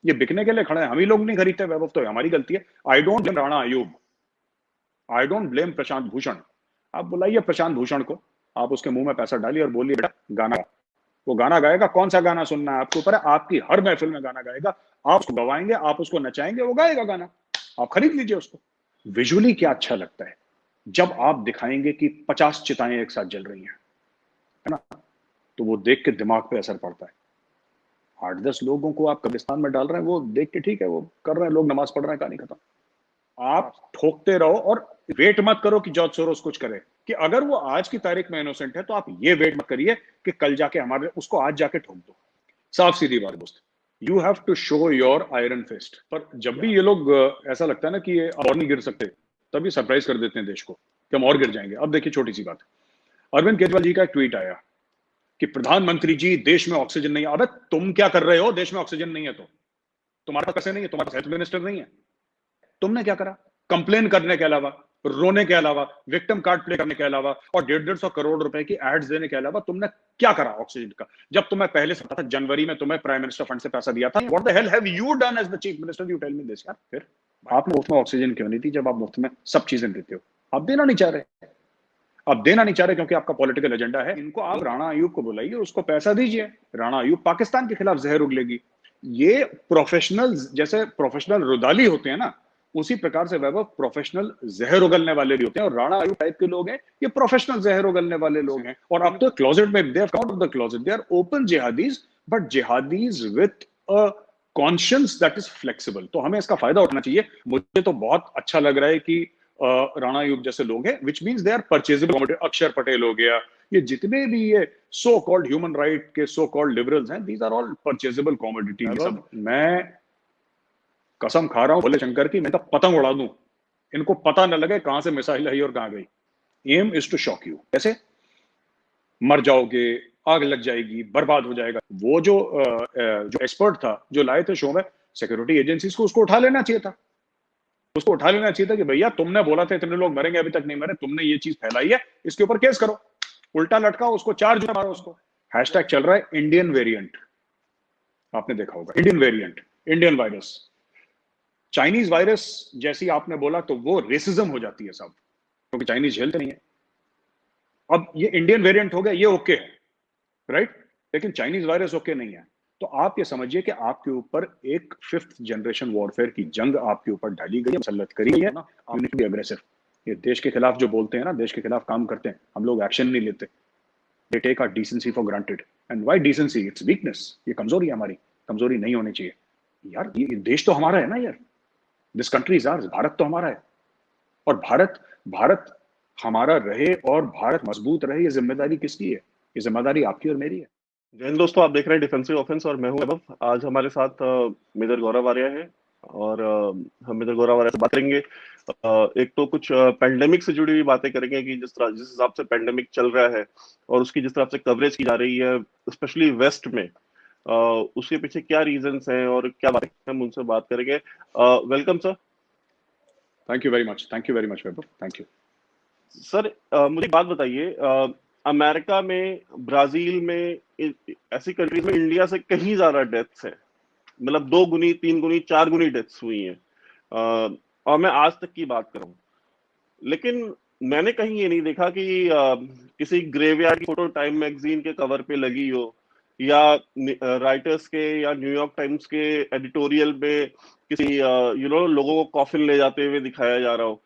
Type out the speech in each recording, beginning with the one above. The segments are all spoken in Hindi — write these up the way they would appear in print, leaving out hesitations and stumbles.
ये बिकने के लिए खड़े हैं, हम ही लोग नहीं खरीदते वैभव, तो हमारी गलती है। I don't blame Rana Ayyub, I don't blame Prashant Bhushan. आप बुलाइए प्रशांत भूषण को, आप उसके मुंह में पैसा डालिए और बोलिए बेटा गाना गा। वो गाना गाएगा, कौन सा गाना सुनना है आपके ऊपर है, आपकी हर महफिल में गाना गाएगा, आप उसको गवाएंगे, आप उसको नचाएंगे, वो गाएगा गाना, आप खरीद लीजिए उसको। विजुअली क्या अच्छा लगता है जब आप दिखाएंगे कि 50 चिताएं एक साथ जल रही हैं, है ना, तो वो देख के दिमाग पे असर पड़ता है। 8-10 लोगों को आप कब्रिस्तान में डाल रहे हैं, वो देख के ठीक है, वो कर रहे हैं, लोग नमाज पढ़ रहे हैं, कहानी खत्म। आप ठोकते रहो और वेट मत करो कि जॉर्ज सोरोस कुछ करे, कि अगर वो आज की तारीख में इनोसेंट है तो आप ये वेट मत करिए कि कल जाके हमारे उसको आज जाके ठोक दो। साफ सीधी बात दोस्त, you have to show your iron fist. पर जब भी ये लोग ऐसा लगता है ना कि ये और नहीं गिर सकते, तभी सरप्राइज कर देते हैं देश को कि हम और गिर जाएंगे। अब देखिए छोटी सी बात, अरविंद केजरीवाल जी का एक ट्वीट आया कि प्रधानमंत्री जी देश में ऑक्सीजन नहीं है। अबे तुम क्या कर रहे हो, देश में ऑक्सीजन नहीं है तो तुम्हारे पास पैसे नहीं है, तुम्हारे पास हेल्थ मिनिस्टर नहीं है, तुमने क्या करा? कंप्लेन करने के अलावा, रोने के अलावा, विक्टिम कार्ड प्ले करने के अलावा और 150 करोड़ रुपए की एड्स देने के अलावा तुमने क्या करा ऑक्सीजन का? जब तुम्हें पहले से पता था, जनवरी में तुम्हें प्राइम मिनिस्टर फंड से पैसा दिया था, what the hell have you done as the chief minister, you tell me this यार। फिर आपने मुफ्त में ऑक्सीजन क्यों नहीं दी जब आप मुफ्त में सब चीजें देते हो? आप देना नहीं चाह रहे, आप देना नहीं चाह रहे क्योंकि आपका पॉलिटिकल एजेंडा है। इनको आप राणा अयूब को बुलाइए, उसको पैसा दीजिए, राणा अयूब पाकिस्तान के खिलाफ जहर उगलेगी। ये प्रोफेशनल, जैसे प्रोफेशनल रुदाली होते हैं ना, उसी प्रकार से वैभव प्रोफेशनल जहर उगलने वाले भी होते हैं, और राणा अयूब टाइप के लोग हैं, ये प्रोफेशनल जहर उगलने वाले लोग हैं। और अब तो क्लोजेट में, they have come out of the closet, they are open jihadis, but jihadis with a conscience that is flexible. तो हमें इसका फायदा उठाना चाहिए। मुझे तो बहुत अच्छा लग रहा है कि राणा अयूब जैसे लोग हैं, which means they are purchasable. Akshar Patel हो गया, ये जितने भी ये सो कॉल्ड ह्यूमन राइट के सो कॉल्ड लिबरल्स हैं, these are all purchasable commodity. सब मैं कसम खा रहा हूं भोले शंकर की, मैं तो पतंग उड़ा दूं, इनको पता न लगे कहां से मिसाइल आई और कहां गई। Aim is to shock you. कैसे? मर जाओगे, आग लग जाएगी, बर्बाद हो जाएगा। वो जो एक्सपर्ट था जो लाए थे शो में, सिक्योरिटी एजेंसीज को उसको उठा लेना चाहिए था, उसको उठा लेना चाहिए था कि भैया तुमने बोला था इतने लोग मरेंगे, अभी तक नहीं मरे, तुमने ये चीज फैलाई है, इसके ऊपर केस करो, उल्टा लटकाओ उसको, 4 जूता मारो उसको। हैशटैग चल रहा है इंडियन वेरिएंट, आपने देखा होगा, Indian variant, Indian virus. Chinese virus जैसी आपने बोला तो वो रेसिज्म हो जाती है सब, क्योंकि चाइनीज झेलते नहीं है। अब ये इंडियन वेरिएंट हो गया, ये ओके है, राइट, लेकिन चाइनीज वायरस ओके नहीं है। तो आप ये समझिए कि आपके ऊपर एक 5th जनरेशन वॉरफेयर की जंग आपके ऊपर ढाली गई है, मुसल्लत करी गई है ना। आप नीड टू बी अग्रेसिव। ये देश के खिलाफ जो बोलते हैं ना, देश के खिलाफ काम करते हैं, हम लोग एक्शन नहीं लेते। They take our decency for granted, and why decency? It's weakness, ये कमजोरी है हमारी, कमजोरी नहीं होनी चाहिए यार। ये देश तो हमारा है ना यार, this country is ours, Bharat तो हमारा है। और भारत भारत हमारा रहे और भारत मजबूत रहे, ये जिम्मेदारी किसकी है? ये जिम्मेदारी आपकी और मेरी है। जय हिंद दोस्तों, आप देख रहे हैं डिफेंसिव ऑफेंस और मैं हूं वैभव। आज हमारे साथ मेजर गौरव आर्या है और हम मेजर गौरव आर्या से बात करेंगे। एक तो कुछ पेंडेमिक से जुड़ी हुई बातें करेंगे कि जिस हिसाब से पेंडेमिक चल रहा है और उसकी जिस तरह से कवरेज की जा रही है स्पेशली वेस्ट में, उसके पीछे क्या रीजंस हैं और क्या बातें, हम उनसे बात करेंगे। Welcome sir. Thank you very much, thank you very much Vaibhav, thank you. Sir मुझे एक बात बताइए, अमेरिका में, ब्राजील में, ऐसी कंट्रीज में इंडिया से कहीं ज्यादा डेथ्स है, मतलब 2 गुनी, 3 गुनी, 4 गुनी डेथ्स हुई हैं। और मैं आज तक की बात करूं, लेकिन मैंने कहीं ये नहीं देखा कि किसी ग्रेवयार्ड की फोटो टाइम मैगजीन के कवर पे लगी हो, या राइटर्स के या न्यूयॉर्क टाइम्स के एडिटोरियल में किसी लोगों को कॉफिन ले जाते हुए दिखाया जा रहा हो।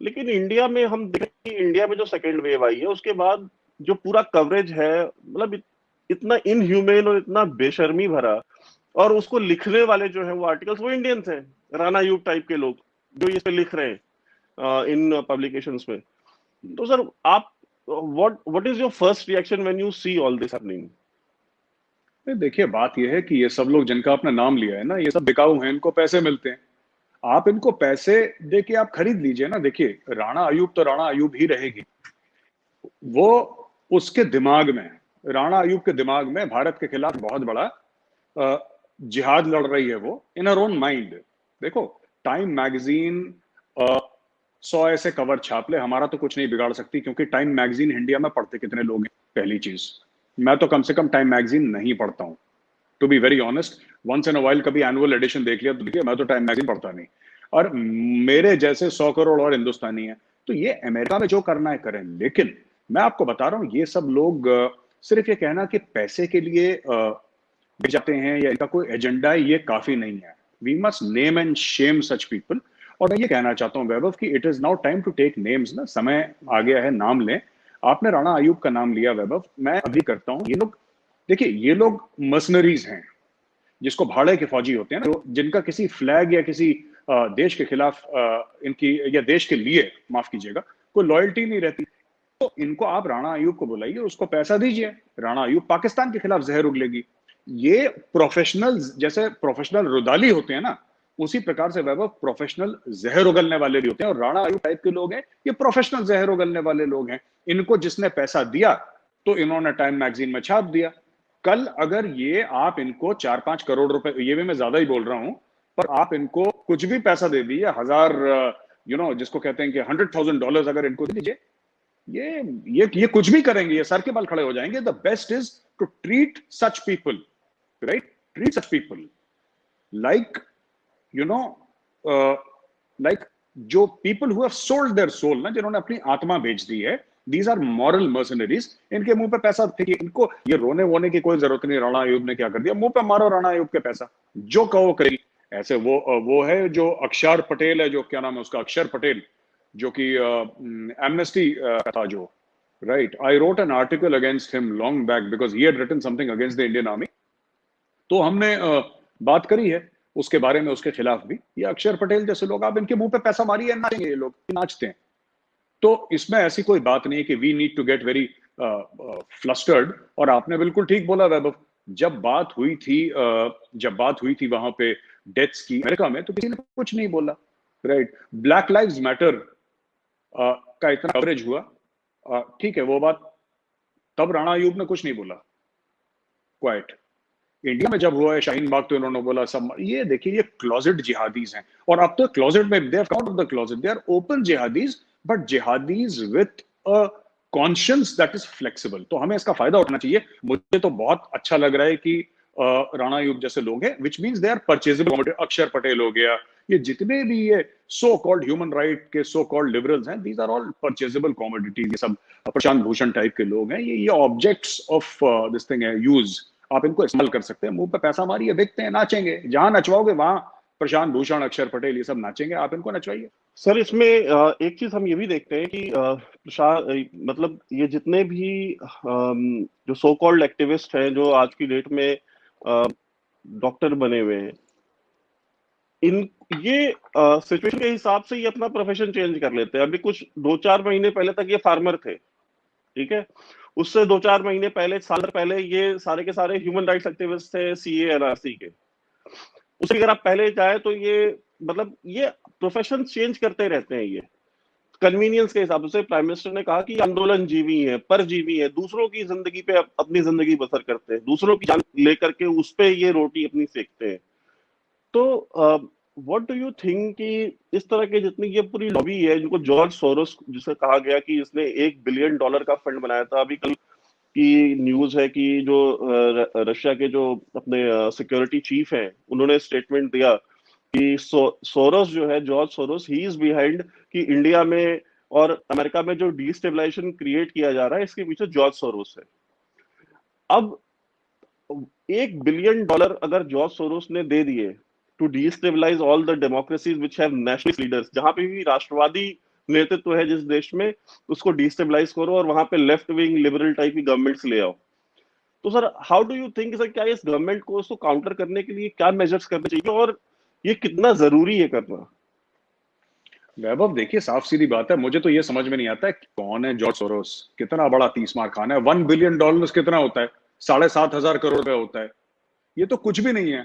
लेकिन इंडिया में हम देखें कि इंडिया में जो सेकेंड वेव आई है उसके बाद जो पूरा कवरेज है, मतलब इतना इनह्यूमेन और इतना बेशर्मी भरा, और उसको लिखने वाले जो है वो आर्टिकल्स वो इंडियंस हैं, राणा अयूब टाइप के लोग जो इस पे लिख रहे हैं इन पब्लिकेशंस में। तो सर आप what is your first reaction when you see all this happening? देखिए बात यह है कि ये सब लोग जिनका अपना नाम लिया है ना, ये सब बिकाऊ हैं, इनको पैसे मिलते हैं। आप इनको पैसे दे के आप खरीद लीजिए ना। देखिए राणा अयूब तो राणा अयूब ही रहेगी। वो उसके दिमाग में, राणा अयूब के दिमाग में भारत के खिलाफ बहुत बड़ा जिहाद लड़ रही है वो, इन हर ओन माइंड। देखो टाइम मैगजीन 100 ऐसे कवर छाप ले, हमारा तो कुछ नहीं बिगाड़ सकती, क्योंकि टाइम मैगजीन इंडिया में पढ़ते कितने लोग हैं? पहली चीज, मैं तो कम से कम टाइम मैगजीन नहीं पढ़ता हूं। To be very honest, once in a while कभी एनुअल एडिशन देख लिया तो देखिए, मैं तो टाइम मैगजीन पढ़ता नहीं, और मेरे जैसे 100 करोड़ और हिंदुस्तानी है, तो ये अमेरिका में जो करना है करें। लेकिन मैं आपको बता रहा हूँ, ये सब लोग सिर्फ ये कहना कि पैसे के लिए बिक जाते हैं या इनका कोई एजेंडा है, ये काफी नहीं है। We must name and shame such people. और मैं ये कहना चाहता हूँ वैभव कि it is now time to take names ना, समय आ गया है, नाम लें। आपने राणा आयूब का नाम लिया वैभव, मैं अभी करता हूँ। ये लोग देखिए, ये लोग मर्सनरीज हैं, जिसको भाड़े के फौजी होते हैं ना, जो जिनका किसी फ्लैग या किसी देश के खिलाफ इनकी, या देश के लिए माफ कीजिएगा, कोई लॉयल्टी नहीं रहती। तो इनको आप राणा आयूब को बुलाइए, उसको पैसा दीजिए, राणा आयूब पाकिस्तान के खिलाफ जहर उगलेगी। ये प्रोफेशनल, जैसे प्रोफेशनल रुदाली होते हैं ना, उसी प्रकार से वैभव प्रोफेशनल जहर उगलने वाले भी होते हैं, और राणा आयूब टाइप के लोग हैं, ये प्रोफेशनल जहर उगलने वाले लोग हैं। इनको जिसने पैसा दिया तो इन्होंने टाइम मैगजीन में छाप दिया। कल अगर ये आप इनको 4-5 करोड़ रुपए, ये भी मैं ज्यादा ही बोल रहा हूं, पर आप इनको कुछ भी पैसा दे दिए, 1000 जिसको कहते हैं कि $100,000 अगर इनको दे दीजिए, ये कुछ भी करेंगे, ये सर के बल खड़े हो जाएंगे। The best is to treat such people, right? Treat such people like, you know like जो people who have sold their soul ना, जिन्होंने अपनी आत्मा बेच दी है, दीज आर मॉरल मर्सनरीज। इनके मुंह पे पैसा फेंकिए, इनको ये रोने वोने की कोई जरूरत नहीं, राणा आयूब ने क्या कर दिया, मुंह पे मारो राणा आयूब के पैसा, जो कहो करेगी। ऐसे वो है जो अक्षर पटेल है, जो क्या नाम है उसका, अक्षर पटेल, जो कि एमनेस्टी का था, जो, right, I wrote an article against him long back because he had written something against the Indian army. तो हमने बात करी है उसके बारे में, उसके खिलाफ भी। ये अक्षर पटेल जैसे लोग, आप इनके मुंह पे पैसा मारिए, नाचेंगे ये लोग, नाचते हैं। तो इसमें ऐसी कोई बात नहीं है कि we need to get very flustered. और आपने बिल्कुल ठीक बोला वैभव, जब बात हुई थी वहां पे डेथ्स की अमेरिका में, तो किसी ने कुछ नहीं बोला, राइट? ब्लैक लाइव्स मैटर का इतना कवरेज हुआ, ठीक है, वो बात, तब राणा आयूब ने कुछ नहीं बोला, क्वाइट। इंडिया में जब हुआ है शाहीन बाग, तो इन्होंने बोला सब। ये देखिए, ये क्लोजेट जिहादीज हैं, और अब तो क्लोजेट में, they have come out of the closet, they are open jihadis, but jihadis with a conscience that is flexible. तो हमें इसका फायदा उठाना चाहिए। मुझे तो बहुत अच्छा लग रहा है कि राणा आयूब जैसे लोग हैं, which means they are purchasable. Akshar Patel हो गया, ये जितने भी ये सो कॉल्ड ह्यूमन राइट के सो कॉल्ड लिबरल्स हैं, these are all purchasable commodities. ये सब प्रशांत भूषण टाइप के लोग हैं, ये ऑब्जेक्ट्स ऑफ दिस थिंग है, यूज। आप इनको इस्तेमाल कर सकते हैं, मुंह पे पैसा मारिए, बिकते हैं, नाचेंगे, जहां नचवाओगे वहां प्रशांत भूषण, अक्षर पटेल, ये सब नाचेंगे, आप इनको नचवाइए। सर इसमें एक चीज हम ये भी देखते हैं कि मतलब ये जितने भी जो सो कॉल्ड एक्टिविस्ट हैं, जो आज की डेट में डॉक्टर बने हुए हैं, इन ये सिचुएशन के हिसाब से ये अपना प्रोफेशन चेंज कर लेते हैं। अभी कुछ 2-4 महीने पहले तक ये फार्मर थे, ठीक है। उससे 2-4 महीने पहले, साल पहले, ये सारे के सारे ह्यूमन राइट्स एक्टिविस्ट थे, सीए एनआरसी के। उससे अगर आप पहले जाए तो ये मतलब ये प्रोफेशन चेंज करते रहते हैं। ये कन्वीनियंस के हिसाब से प्राइम मिनिस्टर ने कहा कि आंदोलन जीवी है, परजीवी है, दूसरों की जिंदगी पे अपनी जिंदगी बसर करते हैं, दूसरों की जान लेकर के उस पे ये रोटी अपनी सेकते हैं। तो व्हाट डू यू थिंक कि इस तरह के जितनी ये पूरी लॉबी है, जिनको जॉर्ज सोरोस, जिसे कहा गया कि इसने $1 बिलियन का फंड बनाया था, अभी कल की न्यूज है कि जो रशिया के जो अपने सिक्योरिटी चीफ हैं, उन्होंने स्टेटमेंट दिया कि सोरोस जो है, George Soros, he is behind कि इंडिया में और अमेरिका में जो डिस्टेबलाइजेशन क्रिएट किया जा रहा है, इसके पीछे जॉर्ज सोरोस है। अब $1 बिलियन अगर जॉर्ज सोरोस ने दे दिए to destabilize all the democracies which have nationalist leaders, जहां पे भी राष्ट्रवादी नेतृत्व है जिस देश में, उसको डिस्टेबलाइज करो और वहां पे लेफ्ट विंग लिबरल टाइप की गवर्नमेंट्स ले आओ। तो sir, how do you think sir, क्या इस गवर्नमेंट को उसको काउंटर करने के लिए क्या मेजर्स करने चाहिए, और ये कितना जरूरी है करना? वैभव देखिए, साफ सीधी बात है, मुझे तो ये समझ में नहीं आता है कौन है जॉर्ज सोरोस, कितना बड़ा तीसमार खाना है। $1 बिलियन कितना होता है? 7,500 करोड़ रुपए होता है। ये तो कुछ भी नहीं है।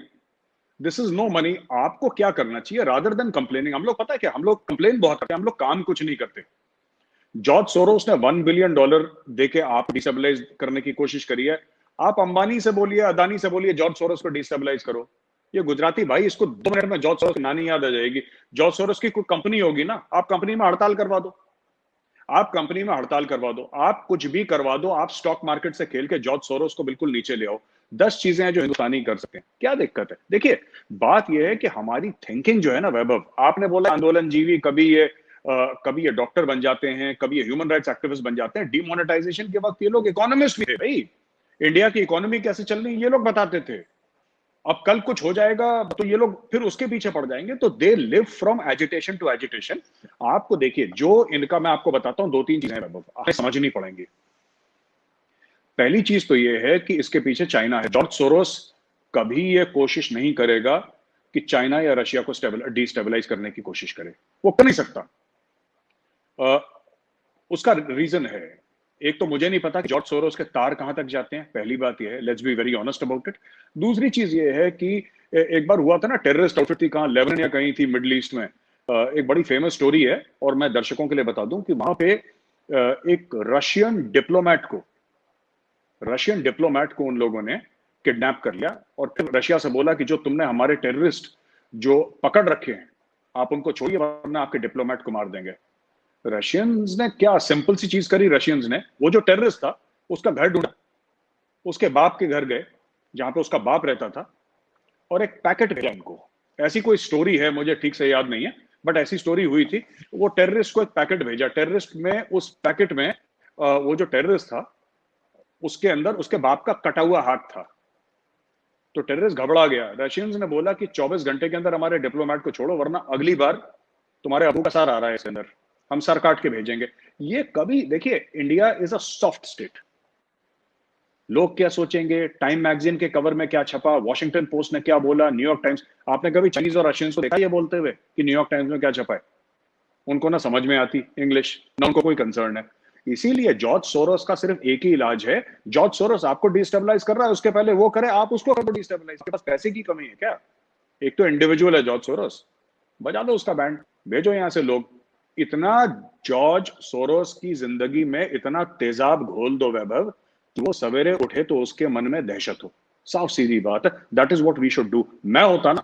This is no money. आपको क्या करना चाहिए, रादर देन कंप्लेनिंग, हम लोग, पता है क्या, हम लोग कंप्लेन बहुत करते हैं, हम लोग काम कुछ नहीं करते। जॉर्ज सोरोस ने $1 बिलियन देके आप डिस्टेबलाइज करने की कोशिश करी है। आप अंबानी से बोलिए, अदानी से बोलिए, जॉर्ज सोरोस को डिस्टेबलाइज करो। ये गुजराती भाई, इसको 2 मिनट में जॉर्ज सोरोस की नानी याद आ जाएगी। जॉर्ज सोरोस की कोई कंपनी होगी ना, आप कंपनी में हड़ताल करवा दो, आप कंपनी में हड़ताल करवा दो, आप कुछ भी करवा दो, आप स्टॉक मार्केट से खेल के जॉर्ज सोरोस को बिल्कुल नीचे ले आओ। 10 चीजें हैं जो हिंदुस्तानी कर सकते हैं, क्या दिक्कत है? देखिए, बात यह है कि हमारी थिंकिंग जो है ना वैभव, आपने बोला आंदोलन जीवी, कभी ये डॉक्टर बन जाते हैं, कभी ये ह्यूमन राइट्स एक्टिविस्ट बन जाते हैं। डिमोनेटाइजेशन के वक्त ये लोग इकोनॉमिस्ट भी थे भाई, इंडिया की इकोनॉमी कैसे चल रही है ये लोग बताते थे। अब कल कुछ हो जाएगा तो ये लोग फिर उसके पीछे पड़ जाएंगे। तो they live from agitation to agitation. आपको देखिए, जो इनका मैं आपको बताता हूं, 2-3 चीजें आपको समझनी पड़ेंगी। पहली चीज तो ये है कि इसके पीछे चाइना है। जॉर्ज सोरोस कभी ये कोशिश नहीं करेगा कि चाइना या रशिया को डिस्टेबलाइज करने की कोशिश करे, वो कर नहीं सकता। उसका रीजन है, एक तो मुझे नहीं पता कि जॉर्ज सोरोस के तार कहां तक जाते हैं, पहली बात यह है, let's be very honest about it. दूसरी चीज ये है कि एक बार हुआ था ना, टेररिस्ट आउटफिट थी, कहां, लेबनान या कहीं थी मिडिल ईस्ट में। एक बड़ी फेमस स्टोरी है और मैं दर्शकों के लिए बता दूं कि वहां पे एक रशियन डिप्लोमेट को उन लोगों ने किडनैप कर लिया और फिर रशिया से बोला कि जो तुमने हमारे टेररिस्ट जो पकड़ रखे हैं, आप उनको छोड़िए वरना आपके डिप्लोमेट को मार देंगे। रशियंस ने क्या सिंपल सी चीज करी, रशियंस ने वो जो टेररिस्ट था उसका घर ढूंढा, उसके बाप के घर गए जहां पे उसका बाप रहता था और एक पैकेट भेजा उनको। ऐसी कोई स्टोरी है, मुझे ठीक से याद नहीं है, बट ऐसी स्टोरी हुई थी। वो टेररिस्ट को एक पैकेट भेजा, टेररिस्ट में उस पैकेट में वो जो टेररिस्ट था उसके अंदर उसके बाप का कटा हुआ हाथ था। तो टेररिस्ट घबरा गया, रशियंस ने बोला कि 24 घंटे के अंदर हमारे डिप्लोमेट को छोड़ो वरना अगली बार तुम्हारे अबू का सार आ रहा है इसके अंदर, हम सर काट के भेजेंगे। ये कभी देखिए, India is a soft state. लोग क्या सोचेंगे, टाइम मैगजीन के कवर में क्या छपा, वॉशिंगटन पोस्ट ने क्या बोला, न्यूयॉर्क टाइम्स, आपने कभी चाइनीज और रशियंस को देखा ये बोलते हुए कि न्यूयॉर्क टाइम्स में क्या छपा है? उनको ना समझ में आती इंग्लिश, ना उनको कोई कंसर्न है। इसीलिए जॉर्ज सोरोस का सिर्फ एक ही इलाज है, जॉर्ज सोरोस आपको डिस्टेबलाइज कर रहा है, उसके पहले वो करे, आप उसको करो डिस्टेबलाइज। आपके पास पैसे की कमी है क्या? एक तो इंडिविजुअल है जॉर्ज सोरोस, बजा दो उसका बैंड, भेजो यहां से लोग। इतना जॉर्ज सोरोस की जिंदगी में इतना तेजाब घोल दो वैभव कि वो सवेरे उठे तो उसके मन में दहशत हो। साफ सीधी बात है, that is what we should do. मैं होता ना,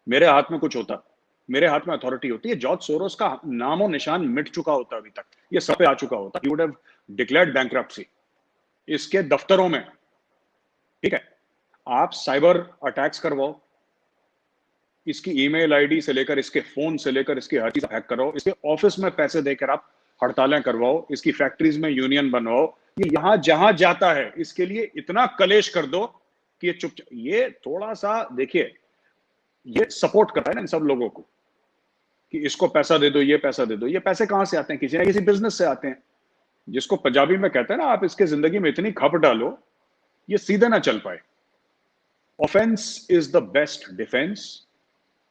मेरे हाथ में कुछ होता, मेरे हाथ में अथॉरिटी होती है, जॉर्ज सोरोस का नामो निशान मिट चुका होता, अभी तक ये सब पे आ चुका होता, he would have declared bankruptcy इसके दफ्तरों में। ठीक है, आप साइबर अटैक्स करवाओ, इसकी ईमेल आईडी से लेकर इसके फोन से लेकर इसकी हर चीज हैक कराओ, इसके ऑफिस में पैसे देकर आप हड़तालें करवाओ, इसकी फैक्ट्रीज में यूनियन बनवाओ, ये यहां जहां जाता है इसके लिए इतना कलेश कर दो कि ये चुपचाप, ये थोड़ा सा देखिए, ये सपोर्ट करता है ना इन सब लोगों को कि इसको पैसा दे दो, ये पैसा दे दो। ये पैसे कहां से आते हैं? किसी ना किसी बिजनेस से आते हैं, जिसको पंजाबी में कहते हैं ना, आप इसके जिंदगी में इतनी खप डालो ये सीधे ना चल पाए। Offence is the best defence.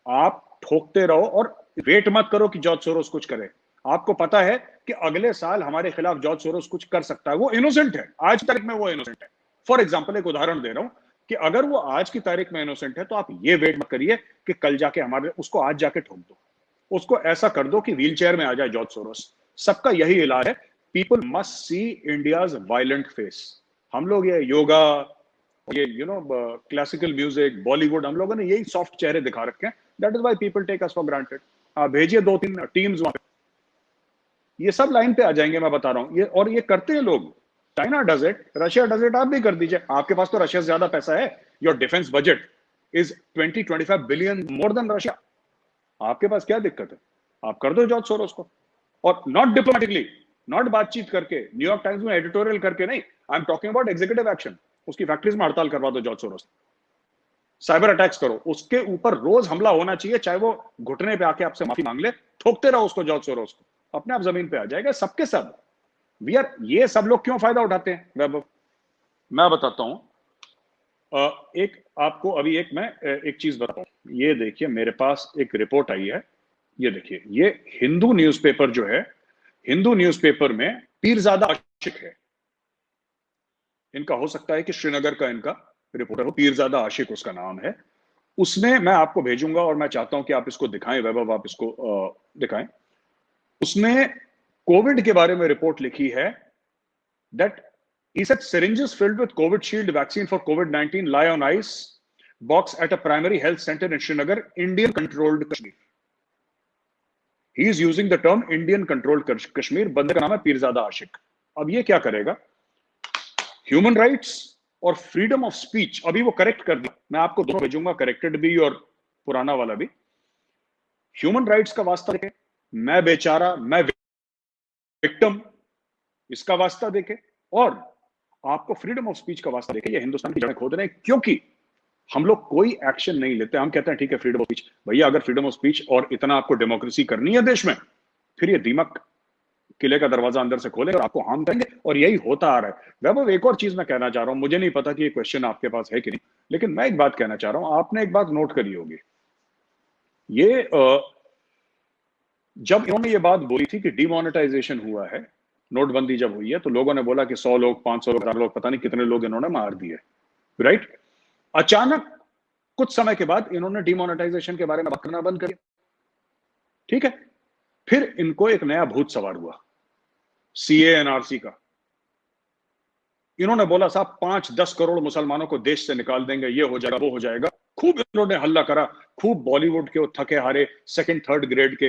आप ठोकते रहो और वेट मत करो कि जॉर्ज सोरोस कुछ करे। आपको पता है कि अगले साल हमारे खिलाफ जॉर्ज सोरोस कुछ कर सकता है, वो इनोसेंट है, आज की तारीख में वो इनोसेंट है। फॉर एग्जाम्पल एक उदाहरण दे रहा हूं कि अगर वो आज की तारीख में इनोसेंट है तो आप ये वेट मत करिए कि कल जाके हमारे उसको आज जाके ठोक दो। उसको ऐसा कर दो कि व्हील चेयर में आ जाए जॉर्ज सोरोस। सबका यही इलाज है, people must see India's violent face. हम लोग ये योगा, ये क्लासिकल म्यूजिक, बॉलीवुड, हम लोगों ने यही सॉफ्ट चेहरे दिखा रखे हैं। That is why people take us for granted. भेजिए 2-3 टीम्स वहां पे, ये सब लाइन पे आ जाएंगे, मैं बता रहा हूं ये, और ये करते हैं लोग। China does it, Russia does it, आप भी कर दीजिए। आपके पास तो रशिया से ज्यादा पैसा है, your defence budget is 20-25 billion more than Russia. आपके पास क्या दिक्कत है? आप कर दो जॉर्ज सोरोस को, और नॉट डिप्लोमेटिकली, नॉट बातचीत करके, न्यूयॉर्क टाइम्स में एडिटोरियल करके नहीं, I am talking about executive action. उसकी फैक्ट्रीज में हड़ताल करवा दो जॉर्ज सोरोस, साइबर अटैक्स करो, उसके ऊपर रोज हमला होना चाहिए, चाहे वो घुटने पे आके आपसे माफी मांग ले, ठोकते रहो उसको जॉर्ज सोरोस को, अपने आप जमीन पे आ जाएगा। सबके सब वी आर, ये सब लोग क्यों फायदा उठाते हैं वैभव? मैं बताता हूं। एक आपको अभी मैं एक चीज बताऊं, ये देखिए मेरे पास एक रिपोर्ट आई है, ये देखिए, ये हिंदू न्यूज़पेपर जो है, हिंदू न्यूज़पेपर में पीरजादा आशिक है इनका, हो सकता है कि श्रीनगर का इनका रिपोर्टर हो, पीरजादा आशिक उसका नाम है। उसने, मैं आपको भेजूंगा और मैं चाहता हूं कि आप इसको दिखाएं वैभव, आप इसको दिखाएं। उसने कोविड के बारे में रिपोर्ट लिखी है, that he said syringes filled with COVID shield vaccine for COVID-19 lie on ice box at a primary health center in Srinagar, Indian controlled Kashmir. He is using the term Indian controlled Kashmir. बंदे का नाम है पीरजादा आशिक। अब ये क्या करेगा? ह्यूमन राइट्स और फ्रीडम ऑफ स्पीच, अभी वो करेक्ट कर दिया, मैं आपको दोनों भेजूंगा, करेक्टेड भी और पुराना वाला भी। ह्यूमन राइट्स का वास्ता देखे, मैं बेचारा, मैं विक्टिम, इसका वास्ता देखे, और आपको फ्रीडम ऑफ स्पीच का वास्ता देखे, ये हिंदुस्तान की जड़ें खोद रहे हैं। क्योंकि हम लोग कोई एक्शन नहीं लेते, हम कहते हैं ठीक है फ्रीडम ऑफ स्पीच, भैया अगर फ्रीडम ऑफ स्पीच और इतना आपको डेमोक्रेसी करनी है देश में, फिर ये दीमक किले का दरवाजा अंदर से खोले और आपको हार्म करेंगे, और यही होता आ रहा है। वैभव, एक और चीज मैं कहना चाह रहा हूं, मुझे नहीं पता कि ये क्वेश्चन आपके पास है कि नहीं, लेकिन मैं एक बात कहना चाह रहा हूं, आपने एक बात नोट करी होगी, ये जब इन्होंने ये बात बोली थी कि डिमोनेटाइजेशन हुआ है, नोटबंदी जब हुई है, तो लोगों ने बोला कि 100 लोग, 500 लोग, 1000 लोग, पता नहीं कितने लोग इन्होंने मार दिए, राइट? अचानक कुछ समय के बाद इन्होंने डिमोनेटाइजेशन के बारे में बात करना बंद कर दिया, ठीक है? फिर इनको एक नया भूत सवार हुआ, सीए एनआरसी का। इन्होंने बोला साहब 5-10 करोड़ मुसलमानों को देश से निकाल देंगे, ये हो जाएगा, वो हो जाएगा। खूब इन्होंने हल्ला करा, खूब बॉलीवुड के थके हारे सेकंड थर्ड ग्रेड के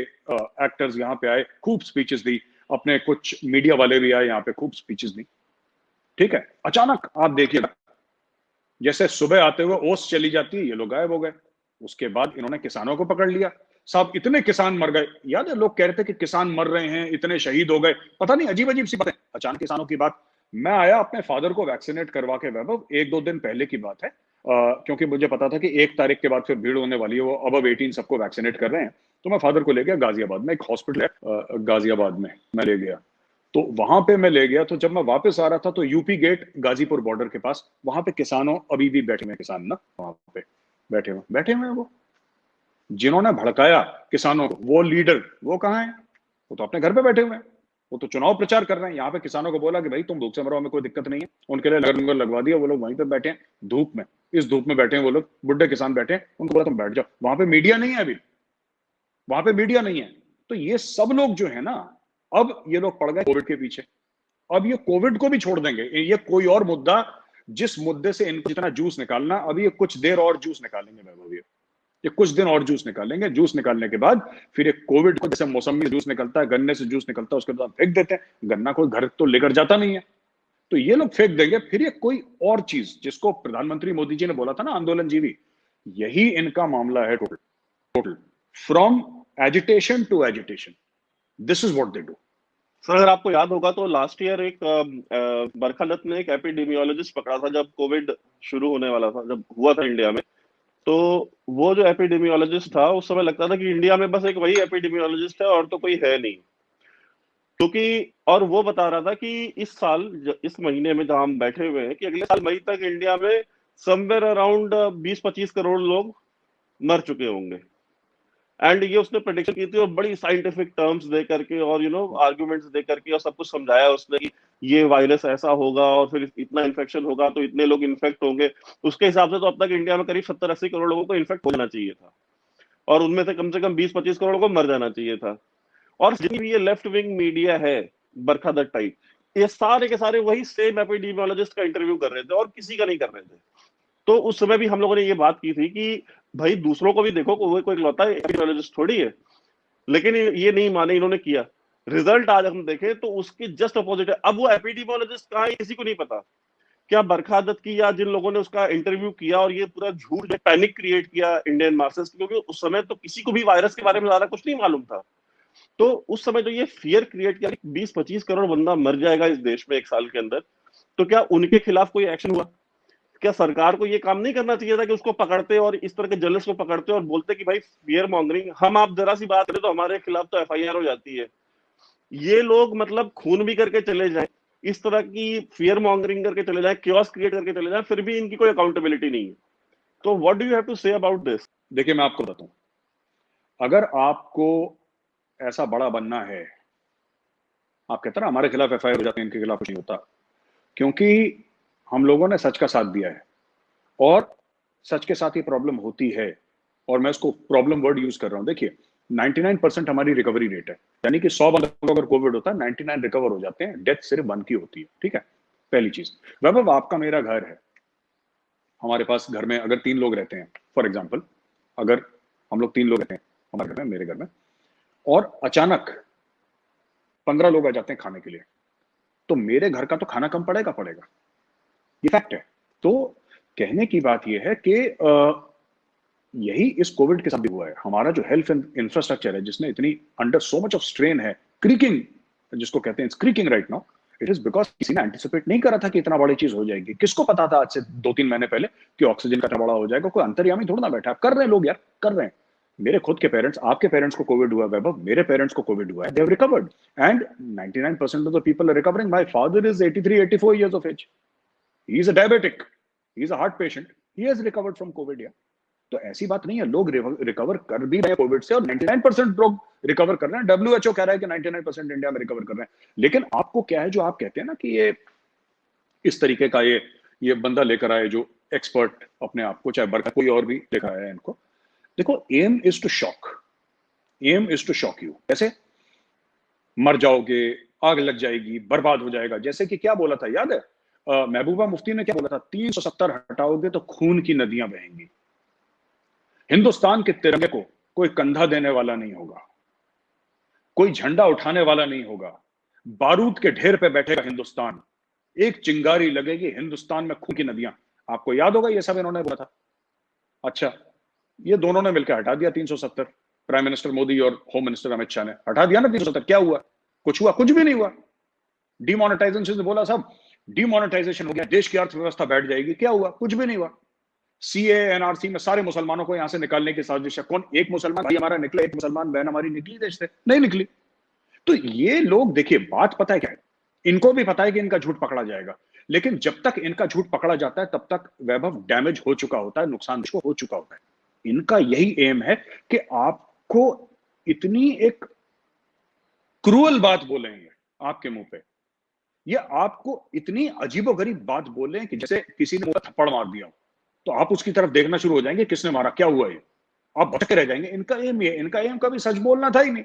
एक्टर्स यहां पे आए, खूब स्पीचेस दी, अपने कुछ मीडिया वाले भी आए यहां पे, खूब स्पीचेस दी, ठीक है? अचानक आप देखिएगा, जैसे सुबह आते हुए ओस चली जाती है, ये लोग गायब हो गए। उसके बाद इन्होंने किसानों को पकड़ लिया, साहब इतने किसान मर गए, याद है लोग कह रहे थे कि किसान मर रहे हैं, इतने शहीद हो गए, पता नहीं अजीब अजीब सी बातें, अचानक किसानों की बात। मैं आया अपने फादर को वैक्सीनेट करवा के, वैभव 1-2 दिन पहले की बात है, क्योंकि मुझे पता था कि 1 तारीख के बाद फिर भीड़ होने वाली है, वो अबव 18 सबको वैक्सीनेट कर रहे हैं। तो मैं फादर को ले गया गाजियाबाद में, एक हॉस्पिटल है गाजियाबाद में, मैं ले गया, तो वहां पे मैं ले गया। तो जब मैं वापस आ रहा था, तो यूपी गेट गाजीपुर बॉर्डर के पास, वहां पे किसानों अभी भी बैठे हुए, किसान ना वहां पे बैठे हुए हैं, वो जिन्होंने भड़काया किसानों को, वो लीडर वो कहाँ है? वो तो अपने घर पे बैठे हुए हैं, वो तो चुनाव प्रचार कर रहे हैं। यहाँ पे किसानों को बोला कि भाई तुम भूख से मरो, हमें कोई दिक्कत नहीं है, उनके लिए लंगर लगवा दिया, वो लोग वहीं पे बैठे हैं धूप में, इस धूप में बैठे हैं वो लोग, बुढ़े किसान बैठे हैं, उनको बोला तुम बैठ जाओ। वहां पे मीडिया नहीं है अभी, वहां पे मीडिया नहीं है। तो ये सब लोग जो है ना, अब ये लोग पड़ गए कोविड के पीछे, अब ये कोविड को भी छोड़ देंगे, ये कोई और मुद्दा, जिस मुद्दे से इनको जितना जूस निकालना, अभी ये कुछ देर और जूस निकालेंगे वैभव, ये कुछ दिन और जूस निकालेंगे, जूस निकालने के बाद फिर ये कोविड को, जैसे मौसमी जूस निकलता है, गन्ने से जूस निकलता है, उसके बाद फेंक देते हैं, गन्ना कोई घर तो लेकर जाता नहीं है, तो ये लोग फेंक देंगे। फिर ये कोई और चीज, जिसको प्रधानमंत्री मोदी जी ने बोला था ना आंदोलन जीवी, यही इनका मामला है total, total from agitation to agitation, this is what they do. Sir अगर आपको याद होगा तो लास्ट ईयर एक बरखा दत्त ने एक एपिडेमियोलॉजिस्ट पकड़ा था जब कोविड शुरू होने वाला था, जब हुआ था इंडिया में। तो वो जो एपिडेमियोलॉजिस्ट था, उस समय लगता था कि इंडिया में बस एक वही एपिडेमियोलॉजिस्ट है और तो कोई है नहीं, क्योंकि और वो बता रहा था कि इस साल इस महीने में जहां हम बैठे हुए हैं, कि अगले साल मई तक इंडिया में समवेयर अराउंड 20-25 करोड़ लोग मर चुके होंगे। एंड ये उसने प्रेडिक्शन की थी और बड़ी साइंटिफिक टर्म्स दे करके और आर्गुमेंट्स दे करके और सब कुछ समझाया उसने कि ये वायरस ऐसा होगा और फिर इतना इन्फेक्शन होगा तो इतने लोग इन्फेक्ट होंगे। उसके हिसाब से तो अब तक इंडिया में करीब 70-80 करोड़ लोगों को इन्फेक्ट हो जाना चाहिए था और उनमें से कम 20-25 करोड़ को मर जाना चाहिए था। और जितनी भी ये लेफ्ट विंग मीडिया है, बरखा दत्त टाइप, ये सारे के सारे वही सेम एपिडेमियोलॉजिस्ट का इंटरव्यू कर रहे थे और किसी का नहीं कर रहे थे। तो उस समय भी हम लोगों ने ये बात की थी कि भाई दूसरों को भी देखो, वो कोई इकलौता एपिडेमियोलॉजिस्ट थोड़ी है। लेकिन ये नहीं माने, इन्होंने किया। रिजल्ट आज हम देखें तो उसके जस्ट अपोजिट है। अब वो एपिडेमियोलॉजिस्ट कहाँ है किसी को नहीं पता। क्या बरखा दत्त की या जिन लोगों ने उसका इंटरव्यू किया और ये पूरा झूठ जो पैनिक क्रिएट किया इंडियन मासेस, क्योंकि उस समय तो किसी को भी वायरस के बारे में ज्यादा कुछ नहीं मालूम था। तो उस समय जो ये फियर क्रिएट किया 20-25 करोड़ बंदा मर जाएगा इस देश में एक साल के अंदर, तो क्या उनके खिलाफ कोई एक्शन हुआ? क्या सरकार को ये काम नहीं करना चाहिए था कि उसको पकड़ते और इस तरह के जर्नलिस्ट को पकड़ते और बोलते कि भाई फियर मॉन्गरिंग, हम आप जरा सी बात करें तो हमारे खिलाफ तो एफआईआर हो जाती है। ये लोग मतलब खून भी करके चले जाए, इस तरह की फियर मॉन्गरिंग करके चले जाए, क्योस क्रिएट करके चले जाए, फिर भी इनकी कोई अकाउंटेबिलिटी नहीं है। तो what do you have to say about this? देखिए मैं आपको बताऊं, अगर आपको ऐसा बड़ा बनना है, आप कहते हैं ना हमारे खिलाफ एफआईआर हो जाती है, इनके खिलाफ कुछ नहीं होता, क्योंकि हम लोगों ने सच का साथ दिया है और सच के साथ ही प्रॉब्लम होती है। और मैं उसको प्रॉब्लम वर्ड यूज कर रहा हूं। देखिए 99% हमारी रिकवरी रेट है, यानी कि 100 बंदों को अगर कोविड होता है 99 रिकवर हो जाते हैं, डेथ सिर्फ 1 की होती है, ठीक है? पहली चीज। वैभव आपका मेरा घर है, हमारे पास घर में अगर 3 लोग रहते हैं, फॉर एग्जाम्पल अगर हम लोग 3 लोग रहते हैं हमारे घर में, मेरे घर में, और अचानक 15 लोग आ जाते हैं खाने के लिए, तो मेरे घर का तो खाना कम पड़ेगा, ये फैक्ट है। तो कहने की बात यह है कि यही इस कोविड के साथ भी हुआ है। हमारा जो हेल्थ इंफ्रास्ट्रक्चर है, जिसने इतनी under so much of strain है, क्रीकिंग जिसको कहते हैं, creaking right now, it is because किसी ने एंटिसिपेट नहीं करा था कि इतना बड़ी चीज हो जाएगी। किसको पता था आज से 2-3 महीने पहले कि ऑक्सीजन का इतना बड़ा हो जाएगा? कोई अंतर्यामी थोड़ा ना बैठा, कर रहे हैं लोग यार, कर रहे हैं। मेरे खुद के पेरेंट्स, आपके पेरेंट्स को कोविड हुआ वैभव, मेरे पेरेंट्स को कोविड हुआ है, they have recovered and 99% of the people are recovering. My father is 83-84 years of age. He is a diabetic, he is a heart patient, he has recovered from COVID. या तो ऐसी बात नहीं है, लोग रिकवर कर भी रहे हैं कोविड से और 99% लोग रिकवर कर रहे हैं। WHO कह रहा है कि 99% इंडिया में रिकवर कर रहे हैं। लेकिन आपको क्या है, जो आप कहते हैं ना कि ये इस तरीके का ये बंदा लेकर आए जो एक्सपर्ट अपने आप को, चाहे बरकत कोई और भी लेकर आया है इनको, देखो, aim is to shock, aim is to shock you. कैसे? मर जाओगे, आग लग जाएगी, बर्बाद हो जाएगा। जैसे कि क्या बोला था याद है, महबूबा मुफ्ती ने क्या बोला था, 370 हटाओगे तो खून की नदियां बहेंगी। हिंदुस्तान के तिरंगे को कोई कंधा देने वाला नहीं होगा, कोई झंडा उठाने वाला नहीं होगा, बारूद के ढेर पे बैठेगा हिंदुस्तान, एक चिंगारी लगेगी, हिंदुस्तान में खून की नदियां। आपको याद होगा ये सब इन्होंने बोला था। अच्छा, ये दोनों ने मिलकर हटा दिया 370, प्राइम मिनिस्टर मोदी और होम मिनिस्टर अमित शाह ने हटा दिया ना 370। क्या हुआ? कुछ हुआ? कुछ भी नहीं हुआ। डिमोनेटाइजेशन से बोला सब, डिमोनेटाइजेशन हो गया, देश की अर्थव्यवस्था बैठ जाएगी। क्या हुआ? कुछ भी नहीं हुआ। सीए एनआरसी में सारे मुसलमानों को यहां से निकालने की साजिश है। कौन? एक मुसलमान भाई हमारा निकले, एक मुसलमान बहन हमारी निकली देश से? नहीं निकली। तो ये लोग, देखिए बात पता है क्या है, इनको भी पता है कि इनका झूठ पकड़ा जाएगा, लेकिन जब तक इनका झूठ पकड़ा जाता है तब तक वैभव डैमेज हो चुका होता है, नुकसान को हो चुका होता है। इनका यही एम है कि आपको इतनी एक क्रूअल बात बोलेंगे आपके मुंह पे, ये आपको इतनी अजीबोगरीब बात बोले कि जैसे किसी ने मुंह पे थप्पड़ मार दिया, तो आप उसकी तरफ देखना शुरू हो जाएंगे, किसने मारा, क्या हुआ, ये आप भटके रह जाएंगे। इनका एम ये, इनका एम कभी सच बोलना था ही नहीं।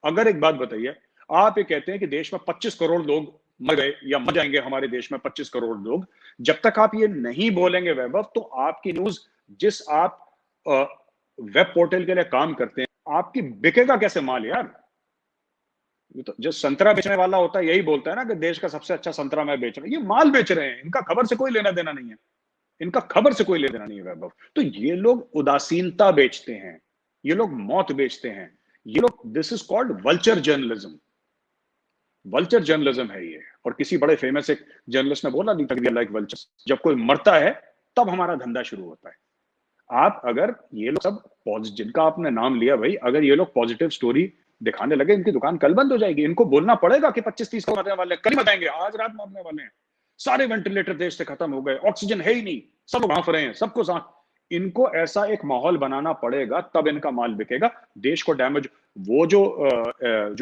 अगर एक बात बताइए, आप ये कहते हैं कि देश में 25 करोड़ लोग मर गए या मर जाएंगे, हमारे देश में 25 करोड़ लोग, जब तक आप ये नहीं बोलेंगे वैभव, तो आपकी न्यूज, जिस आप वेब पोर्टल के लिए काम करते हैं, आपकी बिकेगा कैसे माल यार? तो जो संतरा बेचने वाला होता है यही बोलता है ना कि देश का सबसे अच्छा संतरा मैं बेच रहा हूं। ये माल बेच रहे हैं, इनका खबर से कोई लेना देना नहीं है, इनका खबर से कोई लेना देना नहीं है वैभव। तो ये लोग उदासीनता बेचते हैं, ये लोग मौत बेचते हैं, ये लोग, this is called vulture journalism. Vulture journalism है ये। और किसी बड़े फेमस एक जर्नलिस्ट ने बोला, नहीं लाइक वल्चर्स, जब कोई मरता है तब हमारा धंधा शुरू होता है। आप अगर ये लोग सब जिनका आपने नाम लिया भाई, अगर ये लोग पॉजिटिव स्टोरी दिखाने लगे, इनकी दुकान कल बंद हो जाएगी। इनको बोलना पड़ेगा कि 25-30 को मरने वाले, कल ही बताएंगे, आज रात मरने वाले हैं, सारे वेंटिलेटर देश से खत्म हो गए, ऑक्सीजन है ही नहीं, सब भांफ रहे हैं, सबको सांस। इनको ऐसा एक माहौल बनाना पड़ेगा, तब इनका माल बिकेगा। देश को डैमेज, वो जो